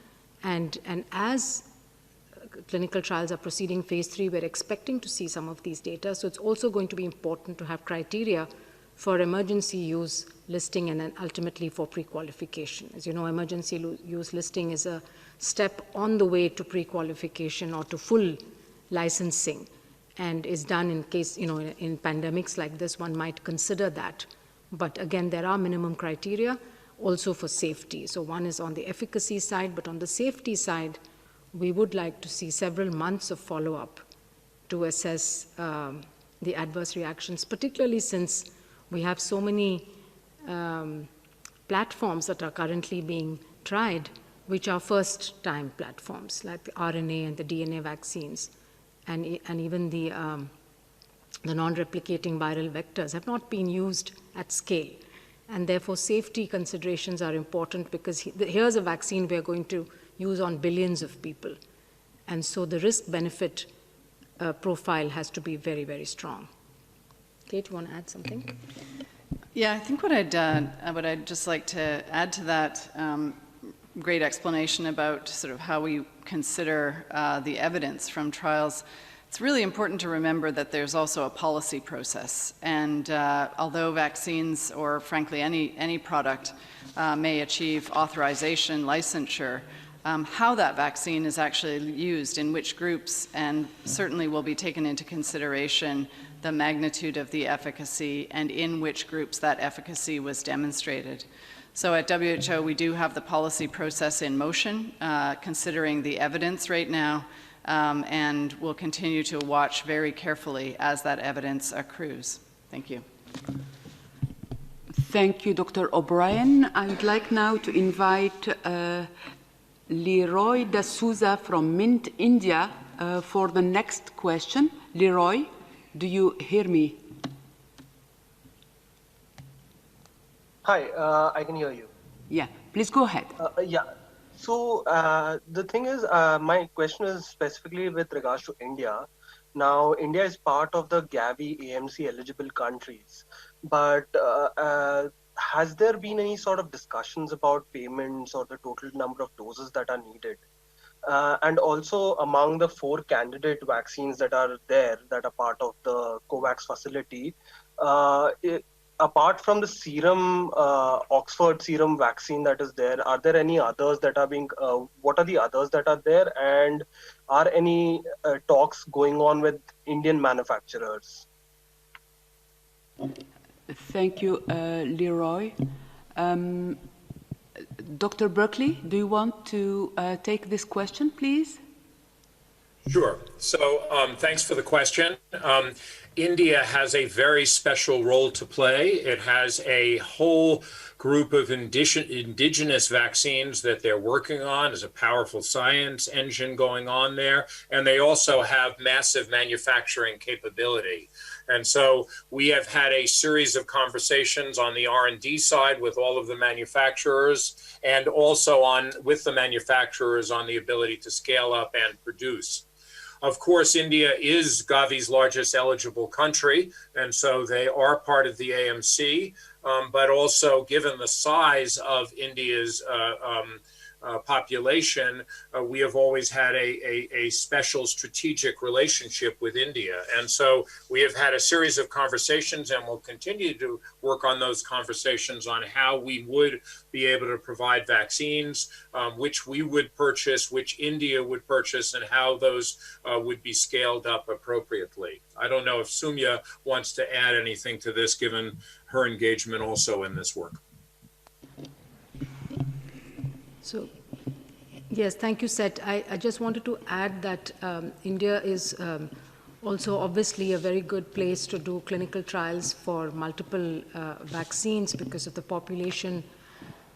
And as clinical trials are proceeding phase 3, we're expecting to see some of these data. So it's also going to be important to have criteria for emergency use listing and then ultimately for pre-qualification. As you know, emergency use listing is a step on the way to pre-qualification or to full licensing, and is done in case, you know, in pandemics like this, one might consider that. But again, there are minimum criteria also for safety. So one is on the efficacy side, but on the safety side, we would like to see several months of follow-up to assess the adverse reactions, particularly since we have so many platforms that are currently being tried, which are first-time platforms, like the RNA and the DNA vaccines, and even the non-replicating viral vectors have not been used at scale. And therefore, safety considerations are important, because here's a vaccine we're going to use on billions of people. And so the risk-benefit profile has to be very, very strong. Kate, you want to add something? Yeah, I think what I'd just like to add to that great explanation about sort of how we consider the evidence from trials. It's really important to remember that there's also a policy process. And although vaccines, or frankly any product, may achieve authorization, licensure, how that vaccine is actually used in which groups, and certainly will be taken into consideration the magnitude of the efficacy and in which groups that efficacy was demonstrated. So at WHO, we do have the policy process in motion, considering the evidence right now, and we'll continue to watch very carefully as that evidence accrues. Thank you. Thank you, Dr. O'Brien. I would like now to invite Leroy D'Souza from Mint, India, for the next question. Leroy, do you hear me? Hi, I can hear you. Yeah, please go ahead. Yeah. So the thing is, my question is specifically with regards to India. Now, India is part of the Gavi AMC eligible countries, but has there been any sort of discussions about payments or the total number of doses that are needed? And also among the 4 candidate vaccines that are there, that are part of the COVAX facility, apart from the serum, Oxford serum vaccine that is there, are there any others that are being, what are the others that are there? And are any talks going on with Indian manufacturers? Thank you, Leroy. Dr. Berkley, do you want to take this question, please? Sure. So thanks for the question. India has a very special role to play. It has a whole group of indigenous vaccines that they're working on. There's a powerful science engine going on there. And they also have massive manufacturing capability. And so we have had a series of conversations on the R&D side with all of the manufacturers, and also with the manufacturers on the ability to scale up and produce. Of course, India is Gavi's largest eligible country, and so they are part of the AMC. But also, given the size of India's population, we have always had a special strategic relationship with India. And so we have had a series of conversations, and we'll continue to work on those conversations on how we would be able to provide vaccines, which we would purchase, which India would purchase, and how those would be scaled up appropriately. I don't know if Soumya wants to add anything to this, given her engagement also in this work. So, yes, thank you, Seth. I just wanted to add that India is also obviously a very good place to do clinical trials for multiple vaccines because of the population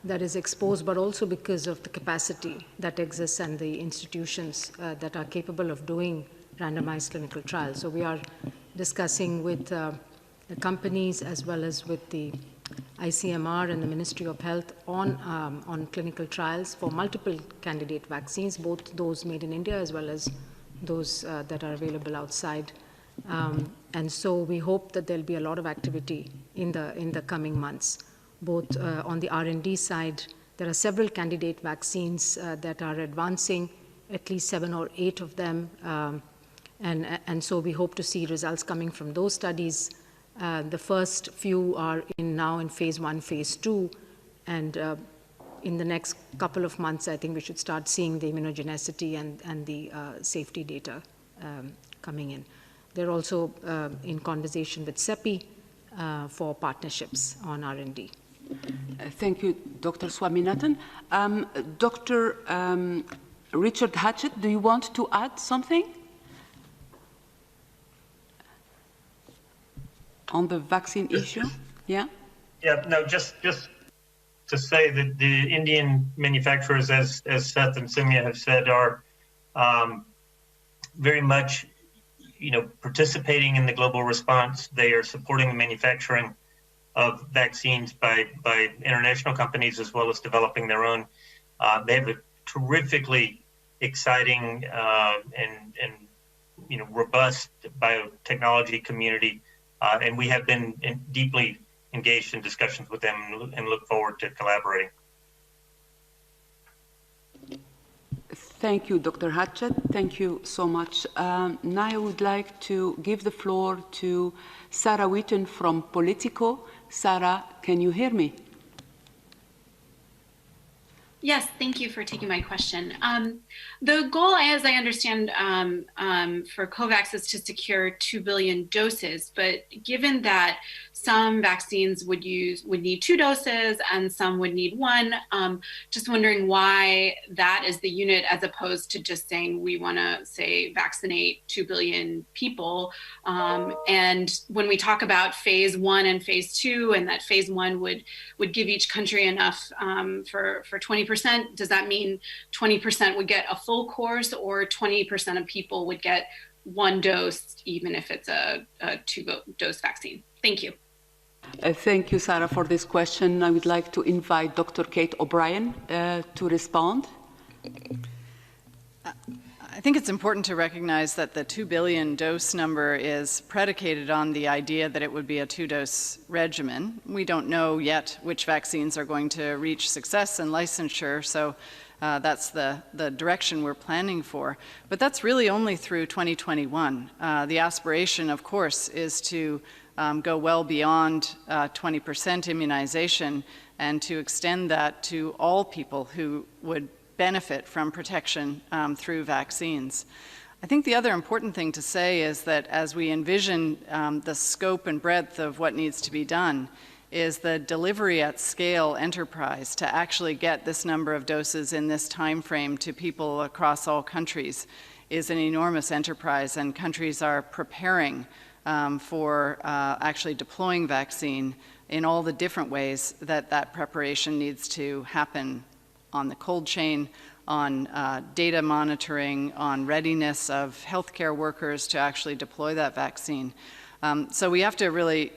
that is exposed, but also because of the capacity that exists and the institutions that are capable of doing randomized clinical trials. So we are discussing with the companies as well as with the ICMR and the Ministry of Health on clinical trials for multiple candidate vaccines, both those made in India as well as those that are available outside. And so we hope that there'll be a lot of activity in the coming months, both on the R&D side. There are several candidate vaccines that are advancing, at least 7 or 8 of them. And so we hope to see results coming from those studies. The first few are now in phase 1, phase 2, and in the next couple of months, I think we should start seeing the immunogenicity and the safety data coming in. They're also in conversation with CEPI for partnerships on R&D. Thank you, Dr. Swaminathan. Dr. Richard Hatchett, do you want to add something on the vaccine issue? Yeah? Yeah, no, just to say that the Indian manufacturers, as Seth and Soumya have said, are very much, participating in the global response. They are supporting the manufacturing of vaccines by international companies as well as developing their own. They have a terrifically exciting and robust biotechnology community. And we have been deeply engaged in discussions with them and look forward to collaborating. Thank you, Dr. Hatchett. Thank you so much. Now I would like to give the floor to Sarah Wheaton from Politico. Sarah, can you hear me? Yes, thank you for taking my question. The goal, as I understand, for COVAX is to secure 2 billion doses, but given that some vaccines would need 2 doses and some would need 1, just wondering why that is the unit as opposed to just saying we want to, say, vaccinate 2 billion people. And when we talk about phase 1 and phase 2, and that phase 1 would give each country enough for 20%, does that mean 20% would get a full course, or 20% of people would get 1 dose, even if it's a 2-dose vaccine? Thank you. Thank you, Sarah, for this question. I would like to invite Dr. Kate O'Brien to respond. I think it's important to recognize that the 2 billion dose number is predicated on the idea that it would be a 2-dose regimen. We don't know yet which vaccines are going to reach success and licensure, so that's the direction we're planning for. But that's really only through 2021. The aspiration, of course, is to go well beyond 20% immunization and to extend that to all people who would benefit from protection through vaccines. I think the other important thing to say is that as we envision the scope and breadth of what needs to be done, is the delivery at scale enterprise to actually get this number of doses in this time frame to people across all countries is an enormous enterprise, and countries are preparing for actually deploying vaccine in all the different ways that preparation needs to happen, on the cold chain, on data monitoring, on readiness of healthcare workers to actually deploy that vaccine. So we have to really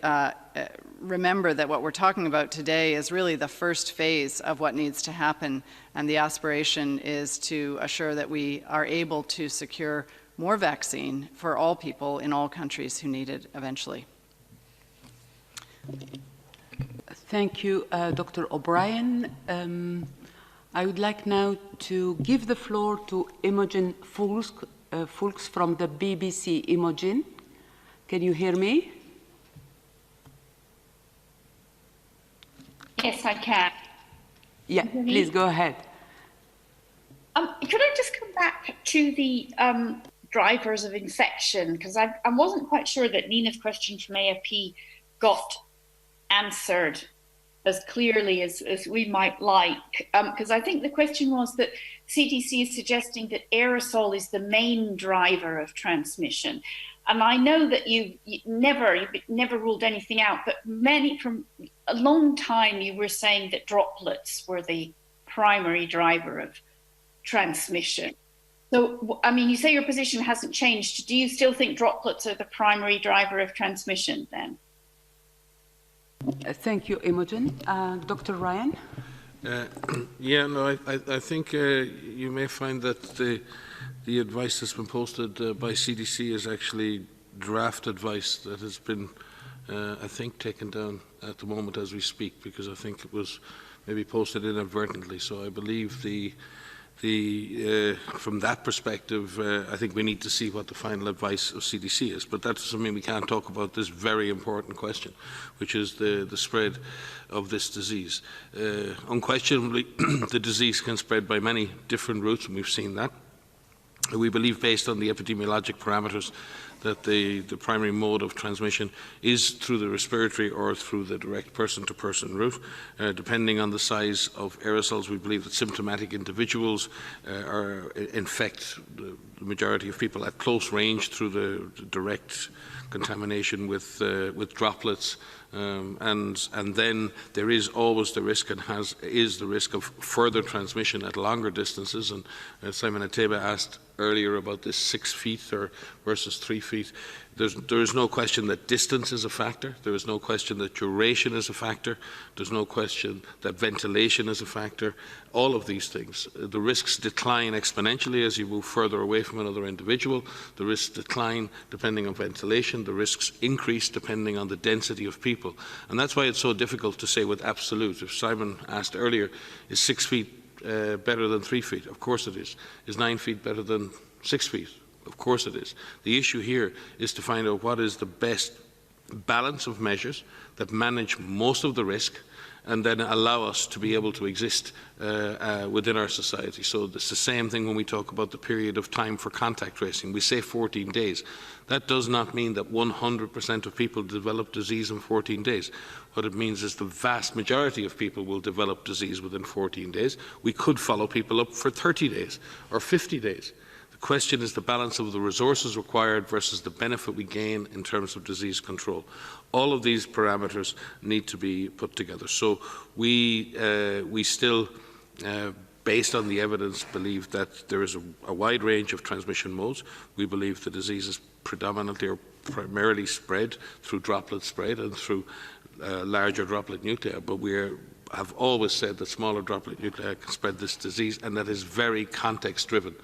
remember that what we're talking about today is really the first phase of what needs to happen, and the aspiration is to assure that we are able to secure more vaccine for all people in all countries who need it eventually. Thank you, Dr. O'Brien. I would like now to give the floor to Imogen Fulks from the BBC. Imogen, can you hear me? Yes, I can. Yeah, please go ahead. Could I just come back to the drivers of infection? Because I wasn't quite sure that Nina's question from AFP got answered as clearly as we might like. Because I think the question was that CDC is suggesting that aerosol is the main driver of transmission. And I know that you've never ruled anything out, but from a long time you were saying that droplets were the primary driver of transmission. So, I mean, you say your position hasn't changed. Do you still think droplets are the primary driver of transmission then? Thank you, Imogen. Dr. Ryan? Yeah, no, I think you may find that the advice that's been posted by CDC is actually draft advice that has been, I think, taken down at the moment as we speak, because I think it was maybe posted inadvertently. So I believe from that perspective, I think we need to see what the final advice of CDC is. But that doesn't mean we can't talk about this very important question, which is the spread of this disease. Unquestionably, the disease can spread by many different routes, and we've seen that. We believe, based on the epidemiologic parameters, that the primary mode of transmission is through the respiratory or through the direct person-to-person route. Depending on the size of aerosols, we believe that symptomatic individuals infect the majority of people at close range through the direct contamination with droplets. And then there is always the risk, and is the risk of further transmission at longer distances. And Simon Ateba asked earlier about this 6 feet versus 3 feet. There is no question that distance is a factor. There is no question that duration is a factor. There's no question that ventilation is a factor. All of these things. The risks decline exponentially as you move further away from another individual. The risks decline depending on ventilation. The risks increase depending on the density of people. And that's why it's so difficult to say with absolute. If Simon asked earlier, is 6 feet better than 3 feet? Of course it is. Is 9 feet better than 6 feet? Of course it is. The issue here is to find out what is the best balance of measures that manage most of the risk and then allow us to be able to exist within our society. So it's the same thing when we talk about the period of time for contact tracing. We say 14 days. That does not mean that 100% of people develop disease in 14 days. What it means is the vast majority of people will develop disease within 14 days. We could follow people up for 30 days or 50 days. The question is the balance of the resources required versus the benefit we gain in terms of disease control. All of these parameters need to be put together. So we still, based on the evidence, believe that there is a wide range of transmission modes. We believe the disease is predominantly or primarily spread through droplet spread and through larger droplet nuclei, but we have always said that smaller droplet nuclei can spread this disease, and that is very context-driven.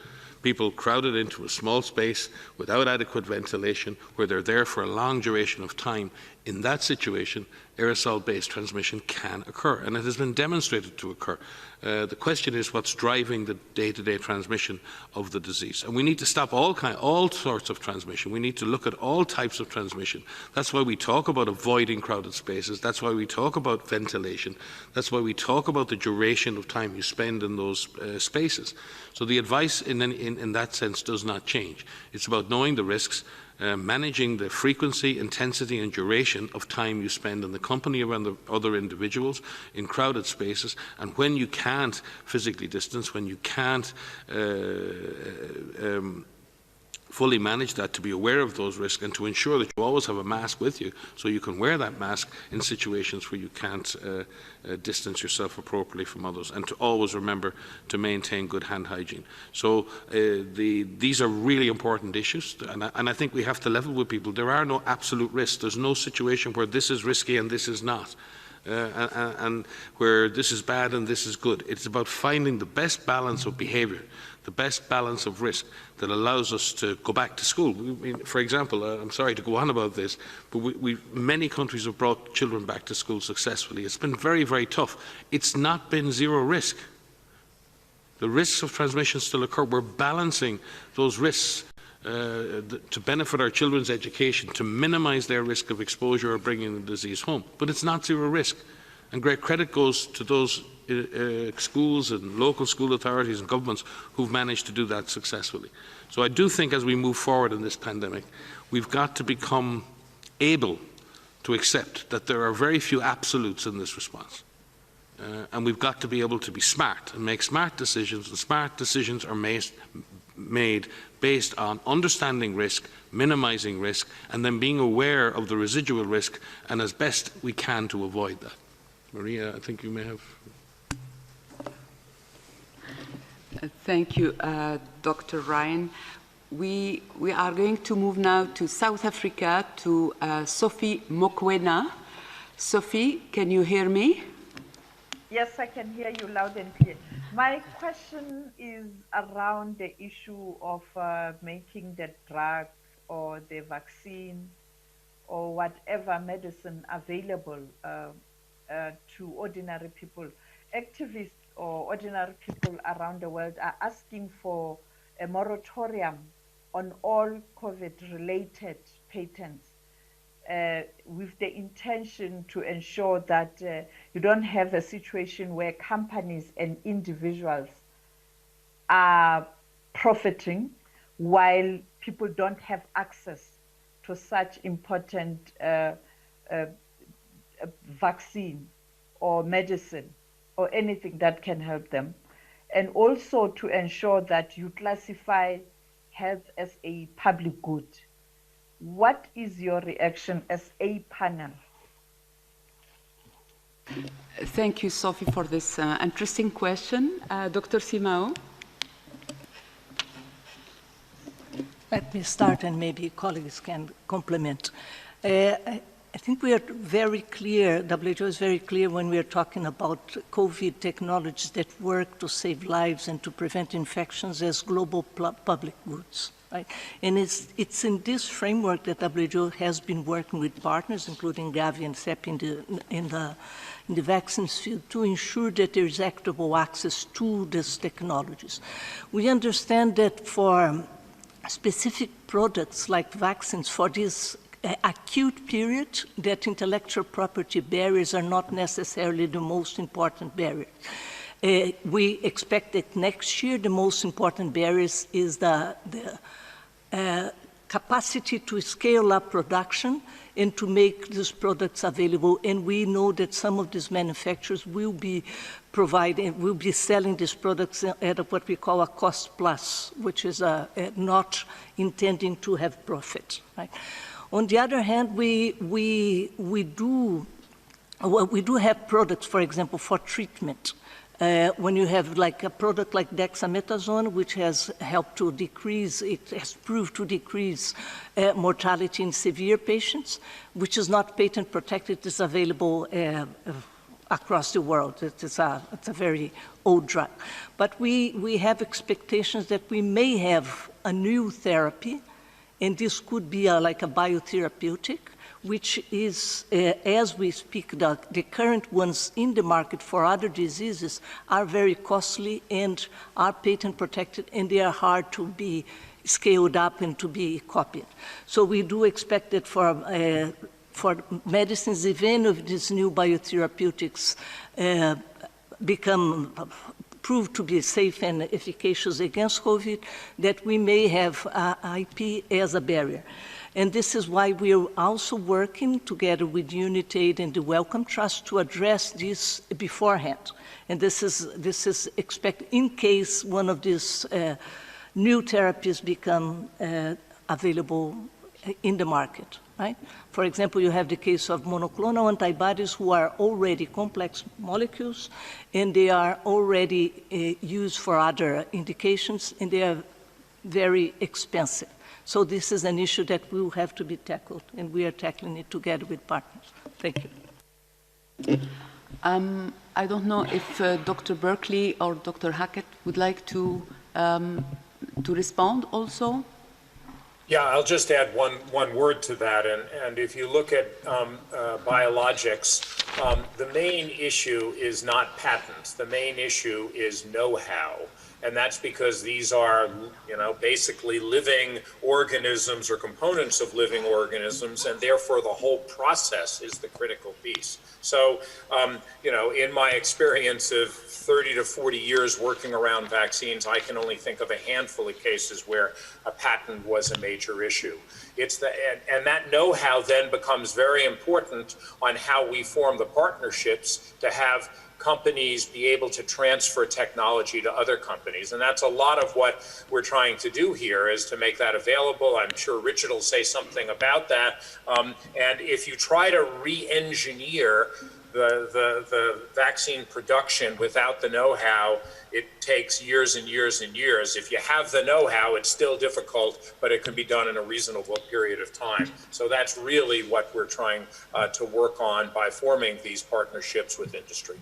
People crowded into a small space without adequate ventilation, where they're there for a long duration of time. In that situation, aerosol-based transmission can occur, and it has been demonstrated to occur. The question is what's driving the day-to-day transmission of the disease. And we need to stop all sorts of transmission. We need to look at all types of transmission. That's why we talk about avoiding crowded spaces. That's why we talk about ventilation. That's why we talk about the duration of time you spend in those spaces. So the advice in that sense does not change. It's about knowing the risks, managing the frequency, intensity and duration of time you spend in the company of other individuals in crowded spaces, and when you can't physically distance, when you can't fully manage that, to be aware of those risks and to ensure that you always have a mask with you so you can wear that mask in situations where you can't distance yourself appropriately from others, and to always remember to maintain good hand hygiene. So these are really important issues, and I think we have to level with people. There are no absolute risks. There's no situation where this is risky and this is not. And where this is bad and this is good. It's about finding the best balance of behaviour the best balance of risk that allows us to go back to school. For example, I'm sorry to go on about this, but many countries have brought children back to school successfully. It's been very, very tough. It's not been zero risk. The risks of transmission still occur. We're balancing those risks to benefit our children's education, to minimize their risk of exposure or bringing the disease home. But it's not zero risk. And great credit goes to those schools and local school authorities and governments who've managed to do that successfully. So I do think as we move forward in this pandemic, we've got to become able to accept that there are very few absolutes in this response. And we've got to be able to be smart and make smart decisions, and smart decisions are made based on understanding risk, minimizing risk, and then being aware of the residual risk, and as best we can to avoid that. Maria, I think you may have. Thank you, Dr. Ryan. We are going to move now to South Africa, to Sophie Mokoena. Sophie, can you hear me? Yes, I can hear you loud and clear. My question is around the issue of making the drug or the vaccine or whatever medicine available to ordinary people. Activists or ordinary people around the world are asking for a moratorium on all COVID-related patents with the intention to ensure that you don't have a situation where companies and individuals are profiting while people don't have access to such important vaccine or medicine or anything that can help them, and also to ensure that you classify health as a public good. What is your reaction as a panel? Thank you, Sophie, for this interesting question. Dr. Simao? Let me start, and maybe colleagues can complement. I think we are very clear, WHO is very clear when we are talking about COVID technologies that work to save lives and to prevent infections as global public goods. Right? And it's in this framework that WHO has been working with partners, including Gavi and CEPI in the vaccines field, to ensure that there is equitable access to these technologies. We understand that for specific products like vaccines, for this acute period, that intellectual property barriers are not necessarily the most important barrier. We expect that next year the most important barriers is the capacity to scale up production and to make these products available. And we know that some of these manufacturers will be selling these products at what we call a cost plus, which is not intending to have profit. Right? On the other hand, we do have products, for example, for treatment. When you have like a product like dexamethasone, which has helped to decrease, it has proved to decrease mortality in severe patients, which is not patent protected, is available across the world. It's a very old drug. But we have expectations that we may have a new therapy, and this could be like a biotherapeutic, which is, as we speak, the current ones in the market for other diseases are very costly and are patent protected, and they are hard to be scaled up and to be copied. So we do expect that for medicines, even if these new biotherapeutics prove to be safe and efficacious against COVID, that we may have IP as a barrier. And this is why we are also working together with UNITAID and the Wellcome Trust to address this beforehand. And this is expected in case one of these new therapies become available in the market. Right? For example, you have the case of monoclonal antibodies who are already complex molecules, and they are already used for other indications, and they are very expensive. So this is an issue that will have to be tackled, and we are tackling it together with partners. Thank you. I don't know if Dr. Berkeley or Dr. Hackett would like to to respond also? Yeah, I'll just add one word to that. And if you look at biologics, the main issue is not patents. The main issue is know-how. And that's because these are, basically living organisms or components of living organisms, and therefore the whole process is the critical piece. So, in my experience of 30 to 40 years working around vaccines, I can only think of a handful of cases where a patent was a major issue. And that know-how then becomes very important on how we form the partnerships to have companies be able to transfer technology to other companies. And that's a lot of what we're trying to do here, is to make that available. I'm sure Richard will say something about that. And if you try to re-engineer the vaccine production without the know-how, it takes years and years and years. If you have the know-how, it's still difficult, but it can be done in a reasonable period of time. So that's really what we're trying to work on by forming these partnerships with industry.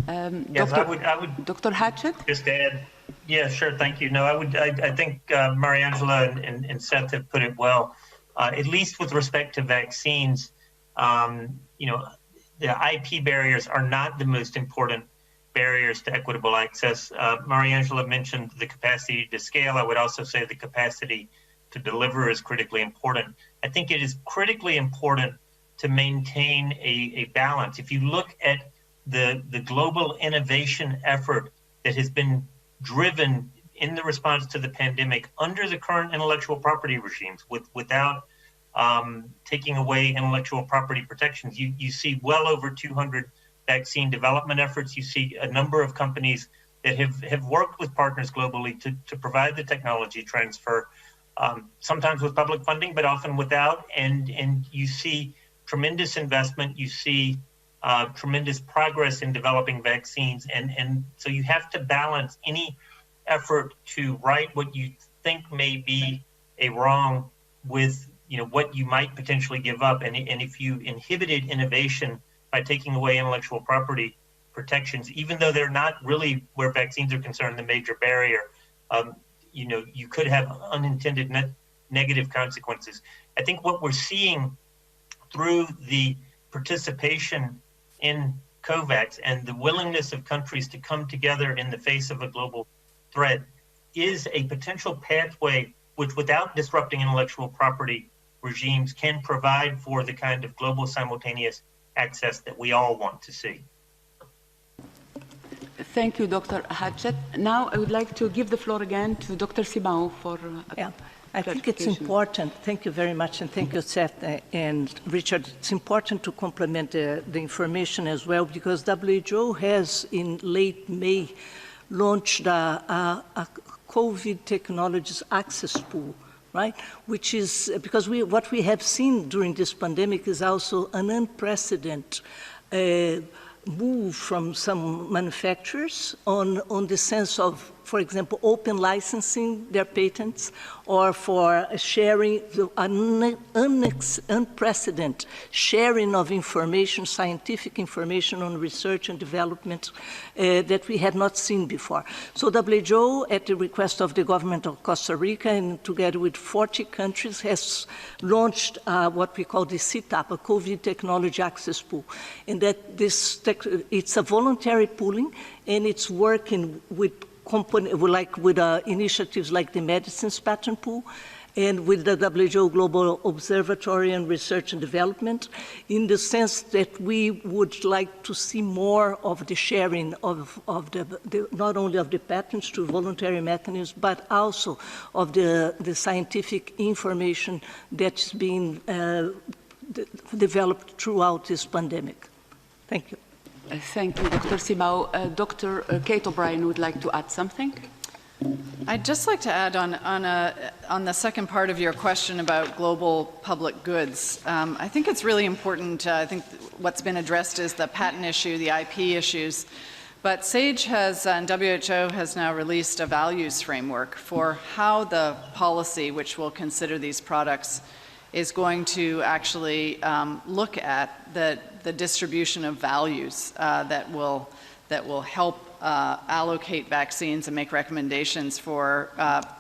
Yes, I would. Dr. Hatchett? Just add. Yeah, sure. Thank you. No, I think Mariangela and Seth have put it well. At least with respect to vaccines, the IP barriers are not the most important barriers to equitable access. Mariangela mentioned the capacity to scale. I would also say the capacity to deliver is critically important. I think it is critically important to maintain a balance. If you look at the global innovation effort that has been driven in the response to the pandemic under the current intellectual property regimes, without taking away intellectual property protections, you see well over 200 vaccine development efforts. You see a number of companies that have worked with partners globally to provide the technology transfer, sometimes with public funding, but often without. And you see tremendous investment. You see tremendous progress in developing vaccines. And so you have to balance any effort to right what you think may be a wrong with what you might potentially give up. And if you inhibited innovation by taking away intellectual property protections, even though they're not really, where vaccines are concerned, the major barrier, you could have unintended negative consequences. I think what we're seeing through the participation in COVAX and the willingness of countries to come together in the face of a global threat is a potential pathway which, without disrupting intellectual property regimes, can provide for the kind of global simultaneous access that we all want to see. Thank you, Dr. Hatchett. Now I would like to give the floor again to Dr. Simao for I think it's important. Thank you very much, and thank you, Seth and Richard. It's important to complement the information as well, because WHO has, in late May, launched a COVID technologies access pool, right? Which is, because what we have seen during this pandemic is also an unprecedented move from some manufacturers on the sense of, for example, open licensing their patents, or for sharing, unprecedented sharing of information, scientific information on research and development that we had not seen before. So WHO, at the request of the government of Costa Rica, and together with 40 countries, has launched what we call the CTAP, a COVID Technology Access Pool. And that it's a voluntary pooling, and it's working with initiatives like the Medicines Patent Pool, and with the WHO Global Observatory on Research and Development, in the sense that we would like to see more of the sharing of not only of the patents through voluntary mechanisms, but also of the scientific information that's being developed throughout this pandemic. Thank you. Thank you, Dr. Simao. Dr. Kate O'Brien would like to add something. I'd just like to add on the second part of your question about global public goods. I think it's really important. I think what's been addressed is the patent issue, the IP issues. But SAGE has, and WHO has now released a values framework for how the policy, which will consider these products, is going to actually look at the distribution of values that will help allocate vaccines and make recommendations for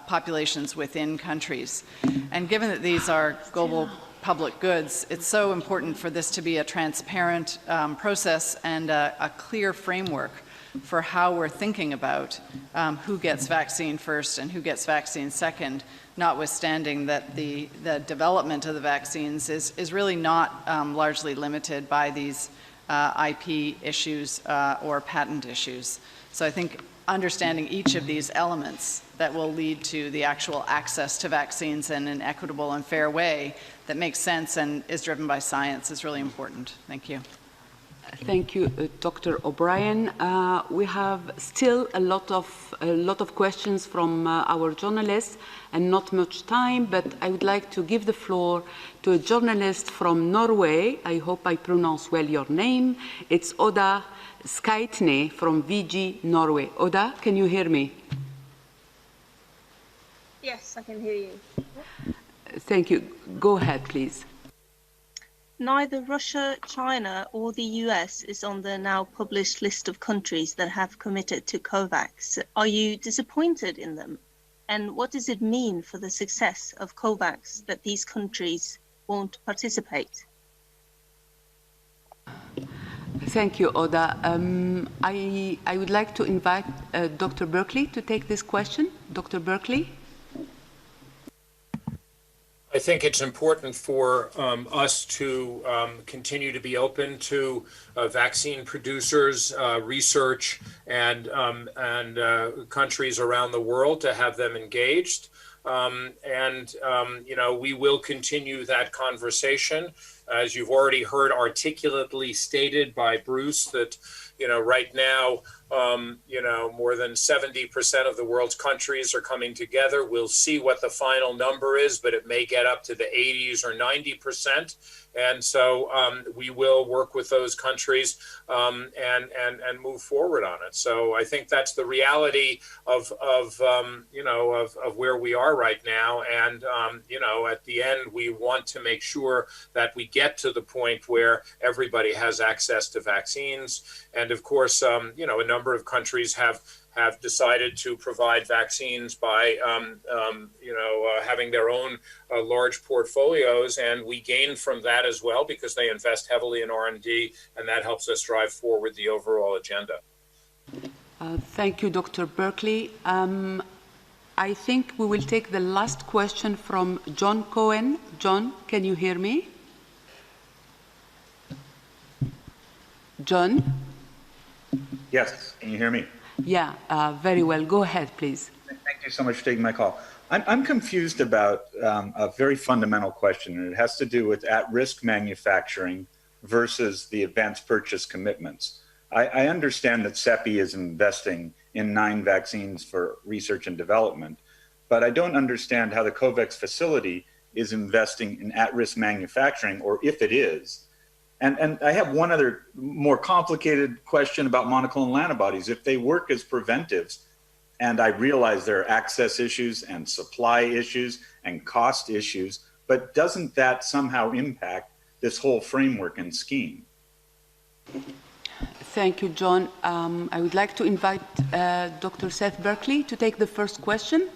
populations within countries. And given that these are global public goods, it's so important for this to be a transparent process and a clear framework for how we're thinking about who gets vaccine first and who gets vaccine second, notwithstanding that the development of the vaccines is really not largely limited by these IP issues or patent issues. So I think understanding each of these elements that will lead to the actual access to vaccines in an equitable and fair way that makes sense and is driven by science is really important. Thank you. Thank you, Dr. O'Brien. We have still a lot of questions from our journalists and not much time, but I would like to give the floor to a journalist from Norway. I hope I pronounce well your name. It's Oda Skeitne from VG Norway. Oda, can you hear me? Yes, I can hear you. Thank you. Go ahead, please. Neither Russia, China, or the US is on the now published list of countries that have committed to COVAX. Are you disappointed in them? And what does it mean for the success of COVAX that these countries won't participate? Thank you, Oda. I would like to invite Dr. Berkeley to take this question. Dr. Berkeley? I think it's important for us to continue to be open to vaccine producers, research, and countries around the world to have them engaged. You know, we will continue that conversation. As you've already heard articulately stated by Bruce, that, you know, right now, you know, more than 70% of the world's countries are coming together. We'll see what the final number is, but it may get up to the 80s or 90%. And so we will work with those countries and move forward on it. So I think that's the reality of you know, of where we are right now. And, you know, at the end, we want to make sure that we get to the point where everybody has access to vaccines. And of course, you know, a number of countries have decided to provide vaccines by, you know, having their own large portfolios, and we gain from that as well because they invest heavily in R&D, and that helps us drive forward the overall agenda. Thank you, Dr. Berkeley. I think we will take the last question from John Cohen. John, can you hear me? John? Yes, can you hear me? Yeah, very well. Go ahead, please. Thank you so much for taking my call. I'm confused about a very fundamental question, and it has to do with at-risk manufacturing versus the advanced purchase commitments. I understand that CEPI is investing in 9 vaccines for research and development, but I don't understand how the COVAX facility is investing in at-risk manufacturing, or if it is. And I have one other more complicated question about monoclonal antibodies. If they work as preventives, and I realize there are access issues and supply issues and cost issues, but doesn't that somehow impact this whole framework and scheme? Thank you, John. I would like to invite Dr. Seth Berkley to take the first question.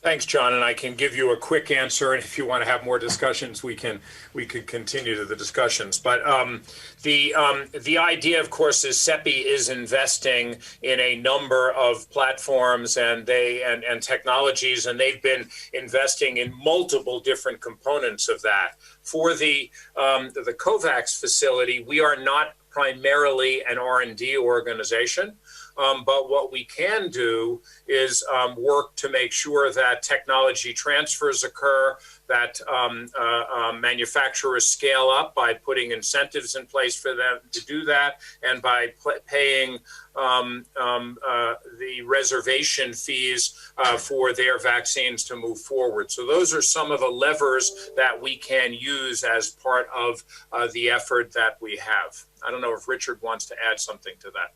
Thanks, John, and I can give you a quick answer, and if you want to have more discussions, we could continue to the discussions. But the idea, of course, is CEPI is investing in a number of platforms and technologies, and they've been investing in multiple different components of that. For the COVAX facility, we are not primarily an R&D organization. But what we can do is work to make sure that technology transfers occur, that manufacturers scale up by putting incentives in place for them to do that, and by paying the reservation fees for their vaccines to move forward. So those are some of the levers that we can use as part of the effort that we have. I don't know if Richard wants to add something to that.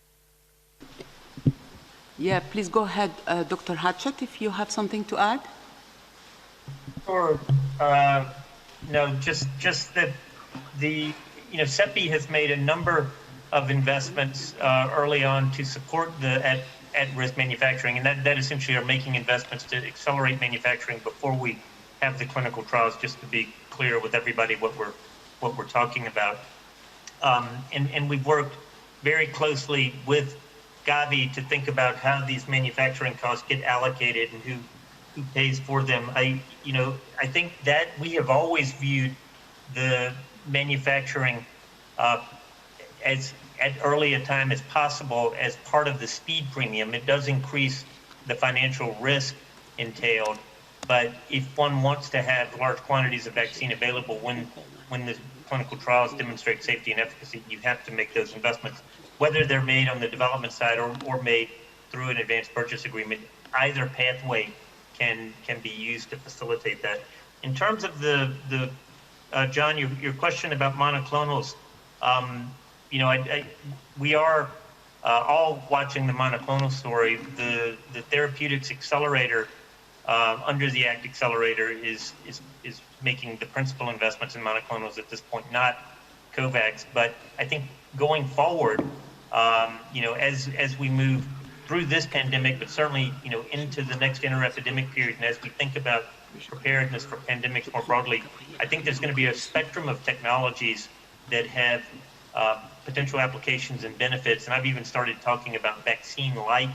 Yeah, please go ahead, Dr. Hatchett, if you have something to add. Sure. No, just that CEPI has made a number of investments early on to support the at-risk manufacturing, and that essentially are making investments to accelerate manufacturing before we have the clinical trials, just to be clear with everybody what we're talking about. And we've worked very closely with Gavi to think about how these manufacturing costs get allocated and who pays for them. I think that we have always viewed the manufacturing as at early a time as possible as part of the speed premium. It does increase the financial risk entailed, but if one wants to have large quantities of vaccine available when the clinical trials demonstrate safety and efficacy, you have to make those investments, whether they're made on the development side or made through an advanced purchase agreement. Either pathway can be used to facilitate that. In terms of the John, your question about monoclonals, we are all watching the monoclonal story. The therapeutics accelerator under the ACT accelerator is making the principal investments in monoclonals at this point, not COVAX. But I think going forward, as we move through this pandemic, but certainly into the next interepidemic period, and as we think about preparedness for pandemics more broadly, I think there's going to be a spectrum of technologies that have potential applications and benefits. And I've even started talking about vaccine-like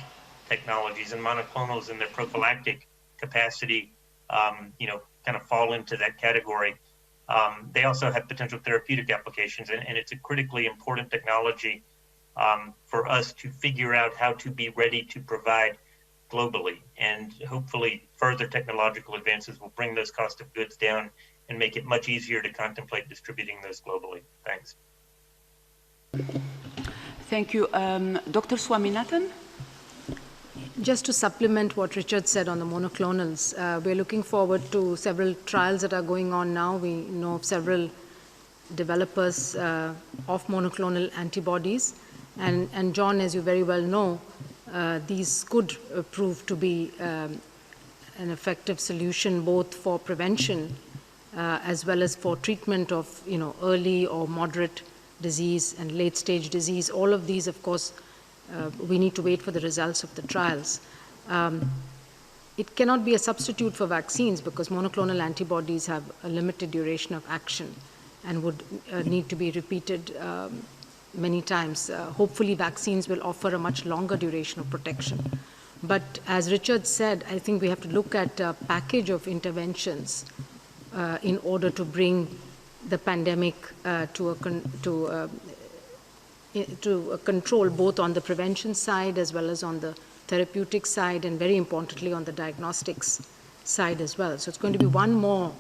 technologies, and monoclonals in their prophylactic capacity, kind of fall into that category. They also have potential therapeutic applications, and it's a critically important technology for us to figure out how to be ready to provide globally. And hopefully further technological advances will bring those cost of goods down and make it much easier to contemplate distributing those globally. Thanks. Thank you. Dr. Swaminathan? Just to supplement what Richard said on the monoclonals, we're looking forward to several trials that are going on now. We know of several developers of monoclonal antibodies. And John, as you very well know, these could prove to be an effective solution both for prevention as well as for treatment of early or moderate disease and late-stage disease. All of these, of course, we need to wait for the results of the trials. It cannot be a substitute for vaccines because monoclonal antibodies have a limited duration of action and would need to be repeated many times. Hopefully, vaccines will offer a much longer duration of protection. But as Richard said, I think we have to look at a package of interventions in order to bring the pandemic to a control, both on the prevention side as well as on the therapeutic side, and very importantly on the diagnostics side as well. So it's going to be one more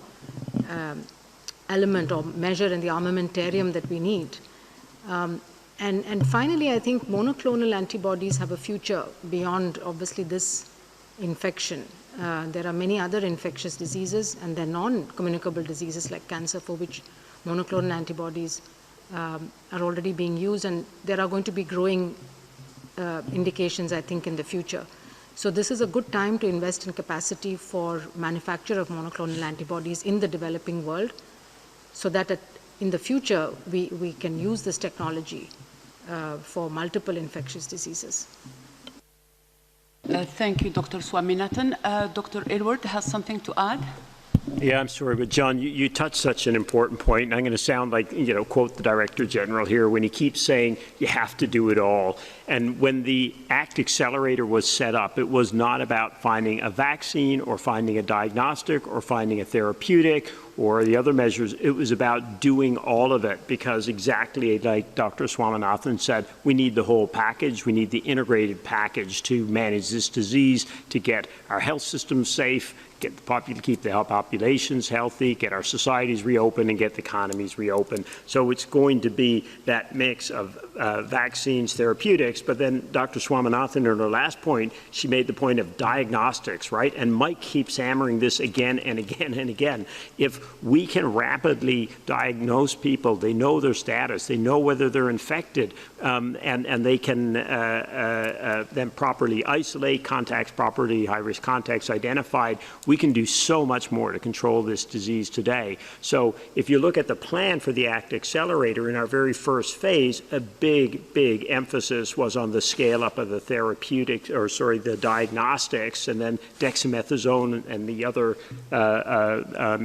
element or measure in the armamentarium that we need. And finally, I think monoclonal antibodies have a future beyond, obviously, this infection. There are many other infectious diseases, and they're non-communicable diseases like cancer, for which monoclonal antibodies are already being used, and there are going to be growing indications, I think, in the future. So this is a good time to invest in capacity for manufacture of monoclonal antibodies in the developing world, so that in the future we can use this technology for multiple infectious diseases. Thank you, Dr. Swaminathan. Dr. Edward has something to add? Yeah, I'm sorry, but John, you touched such an important point, and I'm going to sound like, quote the Director General here when he keeps saying you have to do it all. And when the ACT Accelerator was set up, it was not about finding a vaccine or finding a diagnostic or finding a therapeutic or the other measures. It was about doing all of it, because exactly like Dr. Swaminathan said, we need the whole package. We need the integrated package to manage this disease, to get our health system safe, keep the populations healthy, get our societies reopened, and get the economies reopened. So it's going to be that mix of vaccines, therapeutics, therapeutics, but then Dr. Swaminathan, in her last point, she made the point of diagnostics, right? And Mike keeps hammering this again and again and again. If we can rapidly diagnose people, they know their status, they know whether they're infected, and they can then properly isolate contacts, properly high-risk contacts identified, we can do so much more to control this disease today. So if you look at the plan for the ACT Accelerator in our very first phase, a big emphasis was on the scale up of the therapeutics, or sorry, the diagnostics, and then dexamethasone and the other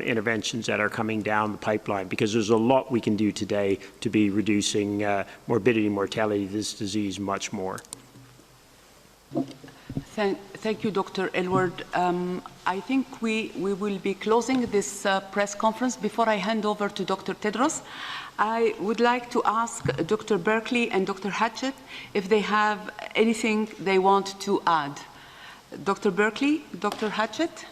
interventions that are coming down the pipeline, because there's a lot we can do today to be reducing morbidity and mortality of this disease much more. Thank you, Dr. Aylward. I think we will be closing this press conference. Before I hand over to Dr. Tedros, I would like to ask Dr. Berkley and Dr. Hatchett if they have anything they want to add. Dr. Berkley, Dr. Hatchett?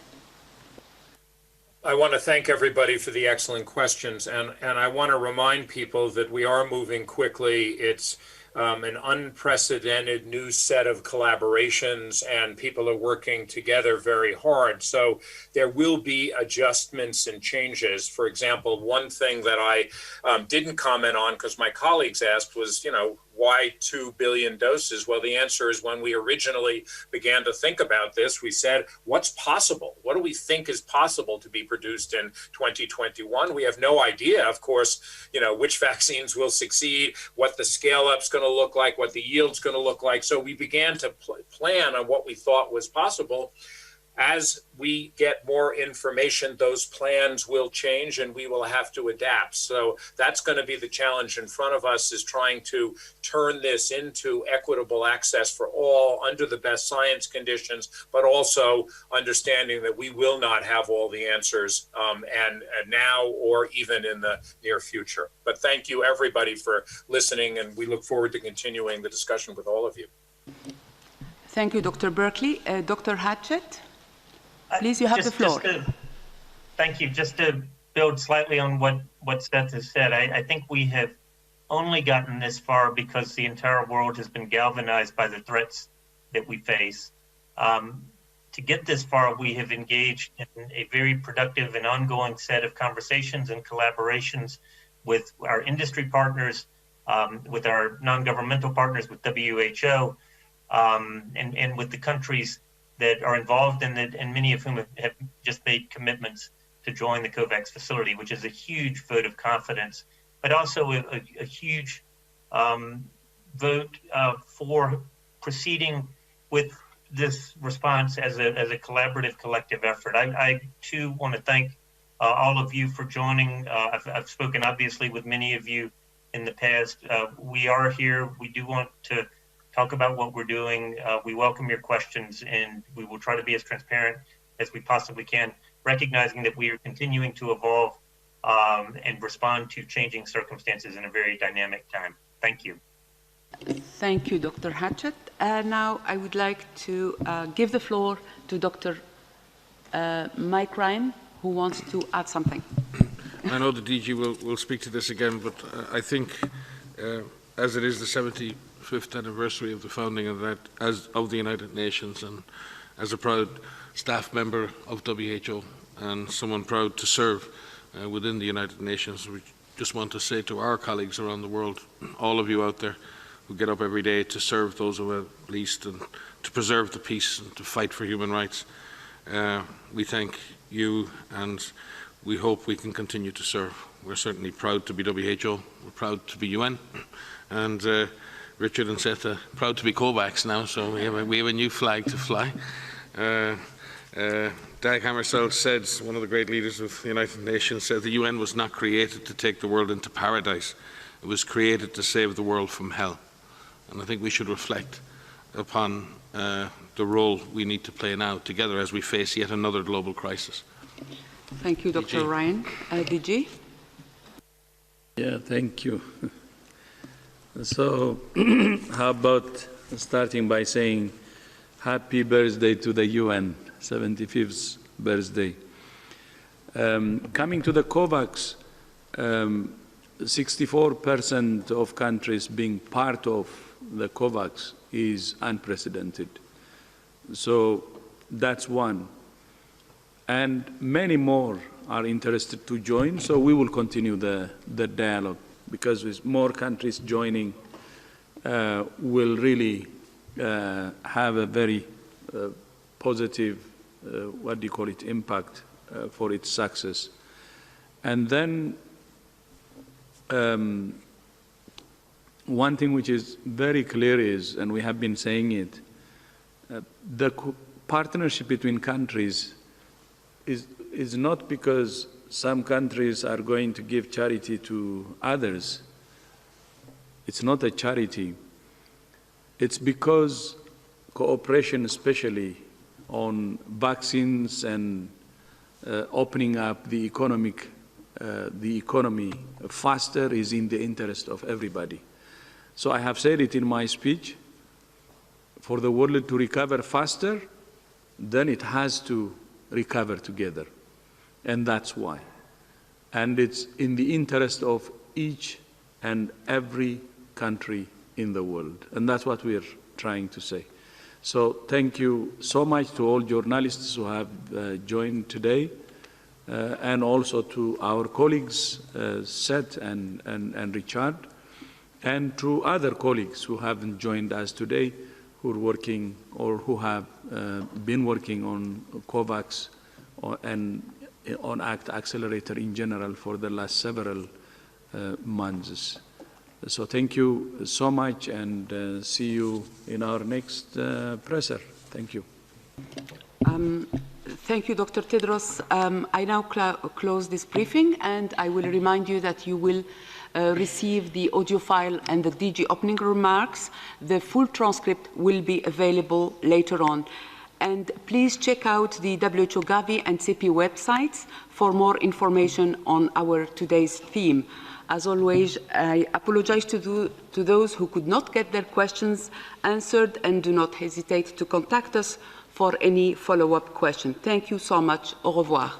I want to thank everybody for the excellent questions, and I want to remind people that we are moving quickly. It's an unprecedented new set of collaborations, and people are working together very hard. So there will be adjustments and changes. For example, one thing that I didn't comment on because my colleagues asked was, why 2 billion doses? Well, the answer is when we originally began to think about this, we said, what's possible? What do we think is possible to be produced in 2021? We have no idea, of course, which vaccines will succeed, what the scale up's going to look like, what the yield's going to look like. So we began to plan on what we thought was possible. As we get more information, those plans will change and we will have to adapt. So that's going to be the challenge in front of us, is trying to turn this into equitable access for all under the best science conditions, but also understanding that we will not have all the answers and now or even in the near future. But thank you, everybody, for listening, and we look forward to continuing the discussion with all of you. Thank you, Dr. Berkley. Dr. Hatchett? Please, you have the floor. Thank you. Just to build slightly on what Seth has said, I think we have only gotten this far because the entire world has been galvanized by the threats that we face. To get this far, we have engaged in a very productive and ongoing set of conversations and collaborations with our industry partners, with our non-governmental partners, with WHO, and with the countries that are involved in it, and many of whom have just made commitments to join the COVAX facility, which is a huge vote of confidence, but also a huge vote for proceeding with this response as a collaborative, collective effort. I too want to thank all of you for joining. I've spoken obviously with many of you in the past. We are here. We do want to talk about what we're doing. We welcome your questions, and we will try to be as transparent as we possibly can, recognizing that we are continuing to evolve and respond to changing circumstances in a very dynamic time. Thank you. Thank you, Dr. Hatchett. Now I would like to give the floor to Dr. Mike Ryan, who wants to add something. I know the DG will speak to this again, but I think as it is the 75th anniversary of the founding of the United Nations, and as a proud staff member of WHO and someone proud to serve within the United Nations, we just want to say to our colleagues around the world, all of you out there who get up every day to serve those who are least and to preserve the peace and to fight for human rights, we thank you, and we hope we can continue to serve. We're certainly proud to be WHO, we're proud to be UN, and Richard and Seth are proud to be COVAX now, so we have a new flag to fly. Dag Hammarskjöld said, one of the great leaders of the United Nations, said the UN was not created to take the world into paradise. It was created to save the world from hell. And I think we should reflect upon the role we need to play now together as we face yet another global crisis. Thank you, Dr. DG. Ryan. DG? Yeah, thank you. So, how about starting by saying happy birthday to the UN, 75th birthday. Coming to the COVAX, 64% of countries being part of the COVAX is unprecedented. So that's one. And many more are interested to join, so we will continue the dialogue, because with more countries joining, will really have a very positive, impact for its success. And then one thing which is very clear is, and we have been saying it, the partnership between countries is not because some countries are going to give charity to others. It's not a charity. It's because cooperation, especially on vaccines and opening up the economy faster, is in the interest of everybody. So I have said it in my speech, for the world to recover faster, then it has to recover together. And that's why. And it's in the interest of each and every country in the world. And that's what we're trying to say. So thank you so much to all journalists who have joined today, and also to our colleagues, Seth and Richard, and to other colleagues who haven't joined us today, who are working or who have been working on COVAX and on ACT Accelerator in general for the last several months. So thank you so much, and see you in our next presser. Thank you. Thank you, Dr. Tedros. I now close this briefing, and I will remind you that you will receive the audio file and the DG opening remarks. The full transcript will be available later on. And please check out the WHO Gavi and CEPI websites for more information on our today's theme. As always, I apologize to those who could not get their questions answered, and do not hesitate to contact us for any follow-up question. Thank you so much. Au revoir.